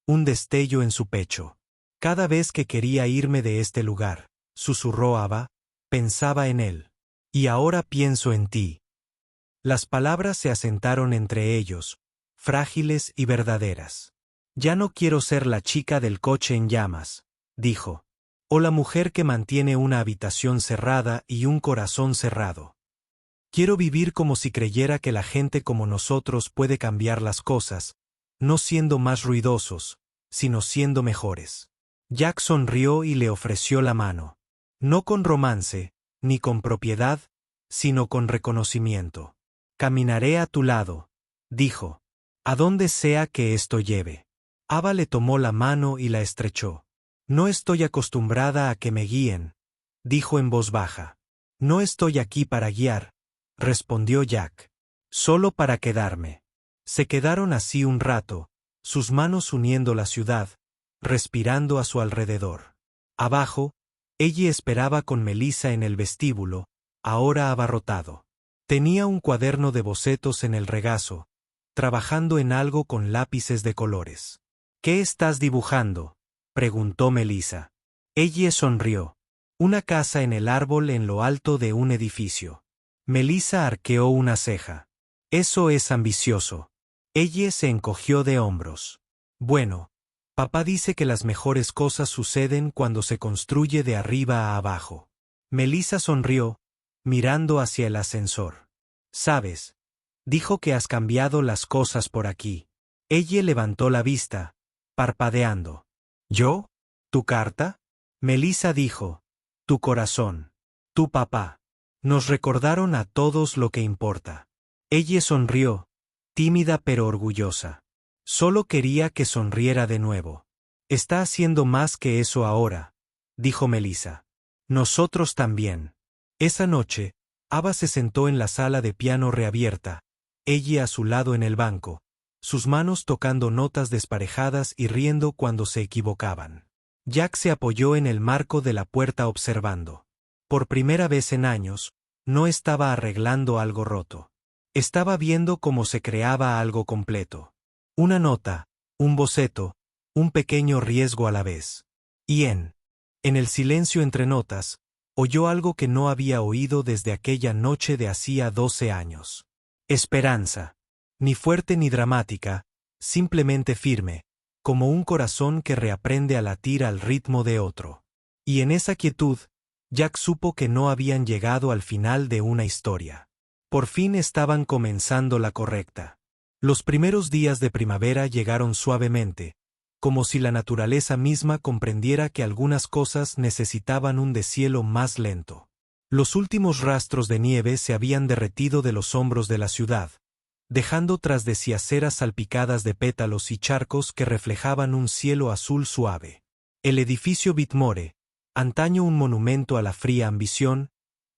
un destello en su pecho. Cada vez que quería irme de este lugar, susurró Ava, pensaba en él. Y ahora pienso en ti. Las palabras se asentaron entre ellos, frágiles y verdaderas. Ya no quiero ser la chica del coche en llamas, dijo. O la mujer que mantiene una habitación cerrada y un corazón cerrado. Quiero vivir como si creyera que la gente como nosotros puede cambiar las cosas, no siendo más ruidosos, sino siendo mejores. Jack sonrió y le ofreció la mano. No con romance, ni con propiedad, sino con reconocimiento. Caminaré a tu lado, dijo. A donde sea que esto lleve. Ava le tomó la mano y la estrechó. No estoy acostumbrada a que me guíen, dijo en voz baja. No estoy aquí para guiar, respondió Jack. Solo para quedarme. Se quedaron así un rato, sus manos uniendo la ciudad, respirando a su alrededor. Abajo, ella esperaba con Melissa en el vestíbulo, ahora abarrotado. Tenía un cuaderno de bocetos en el regazo, trabajando en algo con lápices de colores. ¿Qué estás dibujando?, preguntó Melissa. Ella sonrió. Una casa en el árbol en lo alto de un edificio. Melissa arqueó una ceja. Eso es ambicioso. Ella se encogió de hombros. Bueno, papá dice que las mejores cosas suceden cuando se construye de arriba a abajo. Melissa sonrió, mirando hacia el ascensor. Sabes, dijo que has cambiado las cosas por aquí. Ella levantó la vista, parpadeando. ¿Yo? ¿Tu carta? Melissa dijo. Tu corazón. Tu papá. Nos recordaron a todos lo que importa. Ella sonrió, tímida pero orgullosa. Solo quería que sonriera de nuevo. Está haciendo más que eso ahora, dijo Melissa. Nosotros también. Esa noche, Ava se sentó en la sala de piano reabierta, ella a su lado en el banco, sus manos tocando notas desparejadas y riendo cuando se equivocaban. Jack se apoyó en el marco de la puerta observando. Por primera vez en años, no estaba arreglando algo roto. Estaba viendo cómo se creaba algo completo. Una nota, un boceto, un pequeño riesgo a la vez. Y en el silencio entre notas, oyó algo que no había oído desde aquella noche de hacía 12 años. Esperanza. Ni fuerte ni dramática, simplemente firme, como un corazón que reaprende a latir al ritmo de otro. Y en esa quietud, Jack supo que no habían llegado al final de una historia. Por fin estaban comenzando la correcta. Los primeros días de primavera llegaron suavemente, como si la naturaleza misma comprendiera que algunas cosas necesitaban un deshielo más lento. Los últimos rastros de nieve se habían derretido de los hombros de la ciudad, dejando tras de sí aceras salpicadas de pétalos y charcos que reflejaban un cielo azul suave. El edificio Whitmore, antaño un monumento a la fría ambición,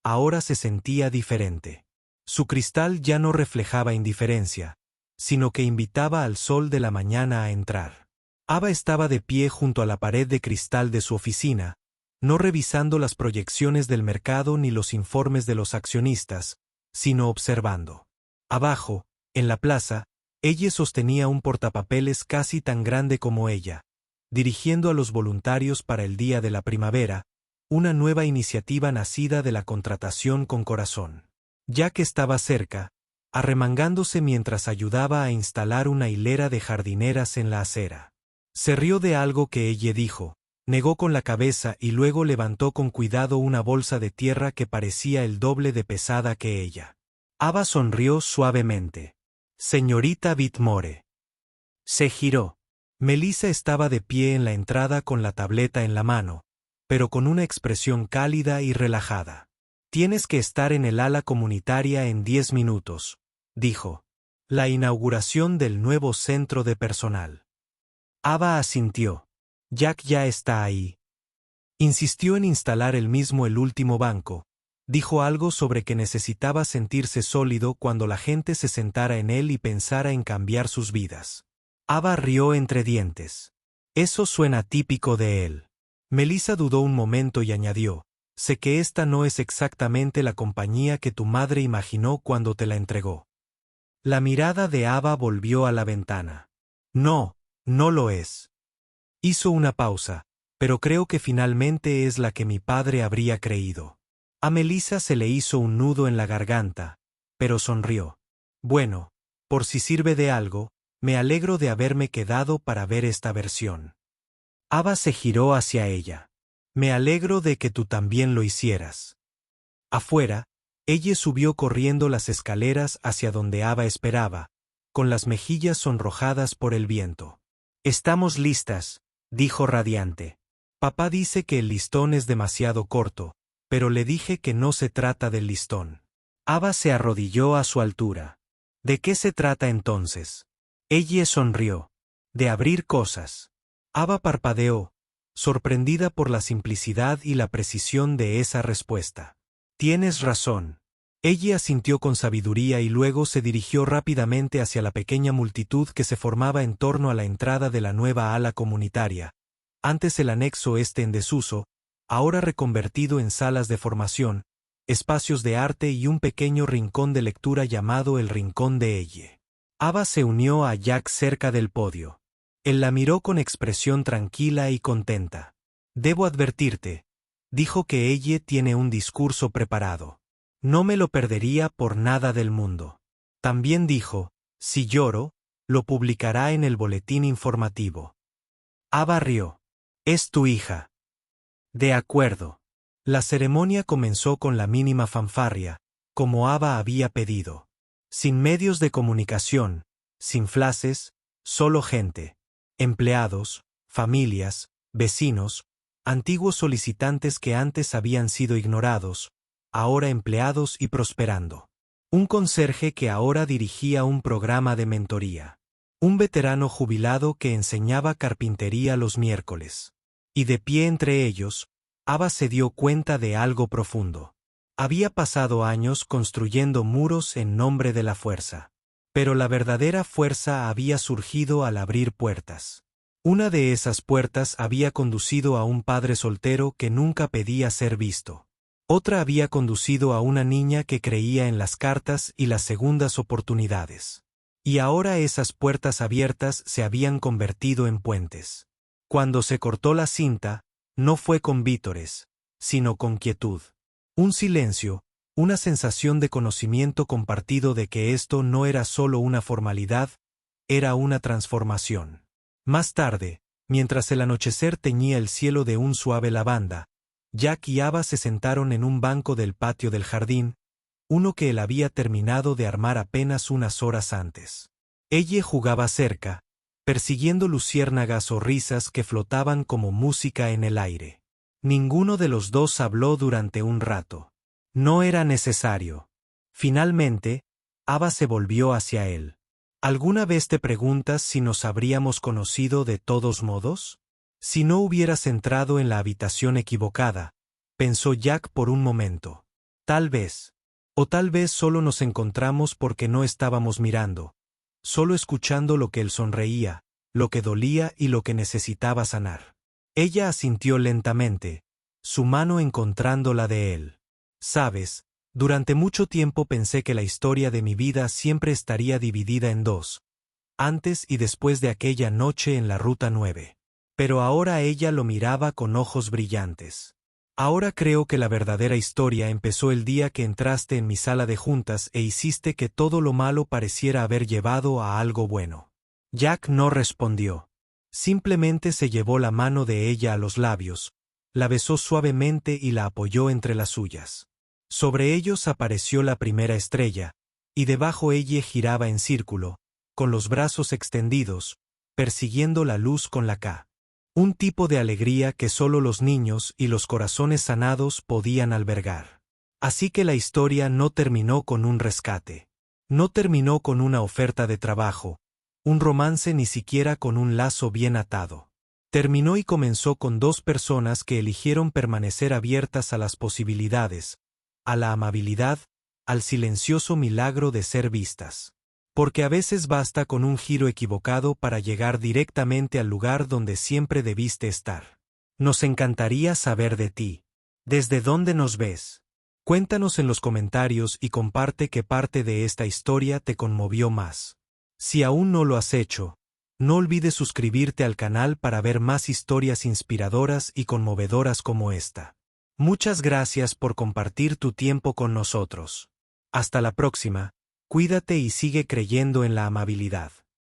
ahora se sentía diferente. Su cristal ya no reflejaba indiferencia, sino que invitaba al sol de la mañana a entrar. Ava estaba de pie junto a la pared de cristal de su oficina, no revisando las proyecciones del mercado ni los informes de los accionistas, sino observando. Abajo, en la plaza, ella sostenía un portapapeles casi tan grande como ella, dirigiendo a los voluntarios para el Día de la Primavera, una nueva iniciativa nacida de la contratación con corazón. Jack estaba cerca, arremangándose mientras ayudaba a instalar una hilera de jardineras en la acera. Se rió de algo que ella dijo, negó con la cabeza y luego levantó con cuidado una bolsa de tierra que parecía el doble de pesada que ella. Ava sonrió suavemente. Señorita Whitmore. Se giró. Melissa estaba de pie en la entrada con la tableta en la mano, pero con una expresión cálida y relajada. Tienes que estar en el ala comunitaria en 10 minutos, dijo. La inauguración del nuevo centro de personal. Ava asintió. Jack ya está ahí. Insistió en instalar él mismo el último banco. Dijo algo sobre que necesitaba sentirse sólido cuando la gente se sentara en él y pensara en cambiar sus vidas. Ava rió entre dientes. Eso suena típico de él. Melissa dudó un momento y añadió, sé que esta no es exactamente la compañía que tu madre imaginó cuando te la entregó. La mirada de Ava volvió a la ventana. No, no lo es. Hizo una pausa, pero creo que finalmente es la que mi padre habría creído. A Melissa se le hizo un nudo en la garganta, pero sonrió. Bueno, por si sirve de algo, me alegro de haberme quedado para ver esta versión. Ava se giró hacia ella. Me alegro de que tú también lo hicieras. Afuera, ella subió corriendo las escaleras hacia donde Ava esperaba, con las mejillas sonrojadas por el viento. Estamos listas, dijo radiante. Papá dice que el listón es demasiado corto, pero le dije que no se trata del listón. Ava se arrodilló a su altura. ¿De qué se trata entonces? Ella sonrió. De abrir cosas. Ava parpadeó, sorprendida por la simplicidad y la precisión de esa respuesta. Tienes razón. Ella asintió con sabiduría y luego se dirigió rápidamente hacia la pequeña multitud que se formaba en torno a la entrada de la nueva ala comunitaria, antes el anexo este en desuso, ahora reconvertido en salas de formación, espacios de arte y un pequeño rincón de lectura llamado el Rincón de ella. Ava se unió a Jack cerca del podio. Él la miró con expresión tranquila y contenta. Debo advertirte, dijo que ella tiene un discurso preparado. No me lo perdería por nada del mundo. También dijo, si lloro, lo publicará en el boletín informativo. Ava rió. Es tu hija. De acuerdo. La ceremonia comenzó con la mínima fanfarria, como Ava había pedido. Sin medios de comunicación, sin flashes, solo gente. Empleados, familias, vecinos, antiguos solicitantes que antes habían sido ignorados, ahora empleados y prosperando. Un conserje que ahora dirigía un programa de mentoría. un veterano jubilado que enseñaba carpintería los miércoles. Y de pie entre ellos, Ava se dio cuenta de algo profundo. Había pasado años construyendo muros en nombre de la fuerza. Pero la verdadera fuerza había surgido al abrir puertas. Una de esas puertas había conducido a un padre soltero que nunca pedía ser visto. Otra había conducido a una niña que creía en las cartas y las segundas oportunidades. Y ahora esas puertas abiertas se habían convertido en puentes. Cuando se cortó la cinta, no fue con vítores, sino con quietud. Un silencio, una sensación de conocimiento compartido de que esto no era solo una formalidad, era una transformación. Más tarde, mientras el anochecer teñía el cielo de un suave lavanda, Jack y Ava se sentaron en un banco del patio del jardín, uno que él había terminado de armar apenas unas horas antes. Ella jugaba cerca, persiguiendo luciérnagas o risas que flotaban como música en el aire. Ninguno de los dos habló durante un rato. No era necesario. Finalmente, Ava se volvió hacia él. ¿Alguna vez te preguntas si nos habríamos conocido de todos modos? Si no hubieras entrado en la habitación equivocada, pensó Jack por un momento. Tal vez. O tal vez solo nos encontramos porque no estábamos mirando, solo escuchando lo que él sonreía, lo que dolía y lo que necesitaba sanar. Ella asintió lentamente, su mano encontrando la de él. Sabes, durante mucho tiempo pensé que la historia de mi vida siempre estaría dividida en dos, antes y después de aquella noche en la Ruta 9. Pero ahora ella lo miraba con ojos brillantes. Ahora creo que la verdadera historia empezó el día que entraste en mi sala de juntas e hiciste que todo lo malo pareciera haber llevado a algo bueno. Jack no respondió. Simplemente se llevó la mano de ella a los labios, la besó suavemente y la apoyó entre las suyas. Sobre ellos apareció la primera estrella, y debajo ella giraba en círculo, con los brazos extendidos, persiguiendo la luz con la K. Un tipo de alegría que solo los niños y los corazones sanados podían albergar. Así que la historia no terminó con un rescate. No terminó con una oferta de trabajo, un romance ni siquiera con un lazo bien atado. Terminó y comenzó con dos personas que eligieron permanecer abiertas a las posibilidades, a la amabilidad, al silencioso milagro de ser vistas. Porque a veces basta con un giro equivocado para llegar directamente al lugar donde siempre debiste estar. Nos encantaría saber de ti. ¿Desde dónde nos ves? Cuéntanos en los comentarios y comparte qué parte de esta historia te conmovió más. Si aún no lo has hecho, no olvides suscribirte al canal para ver más historias inspiradoras y conmovedoras como esta. Muchas gracias por compartir tu tiempo con nosotros. Hasta la próxima. Cuídate y sigue creyendo en la amabilidad.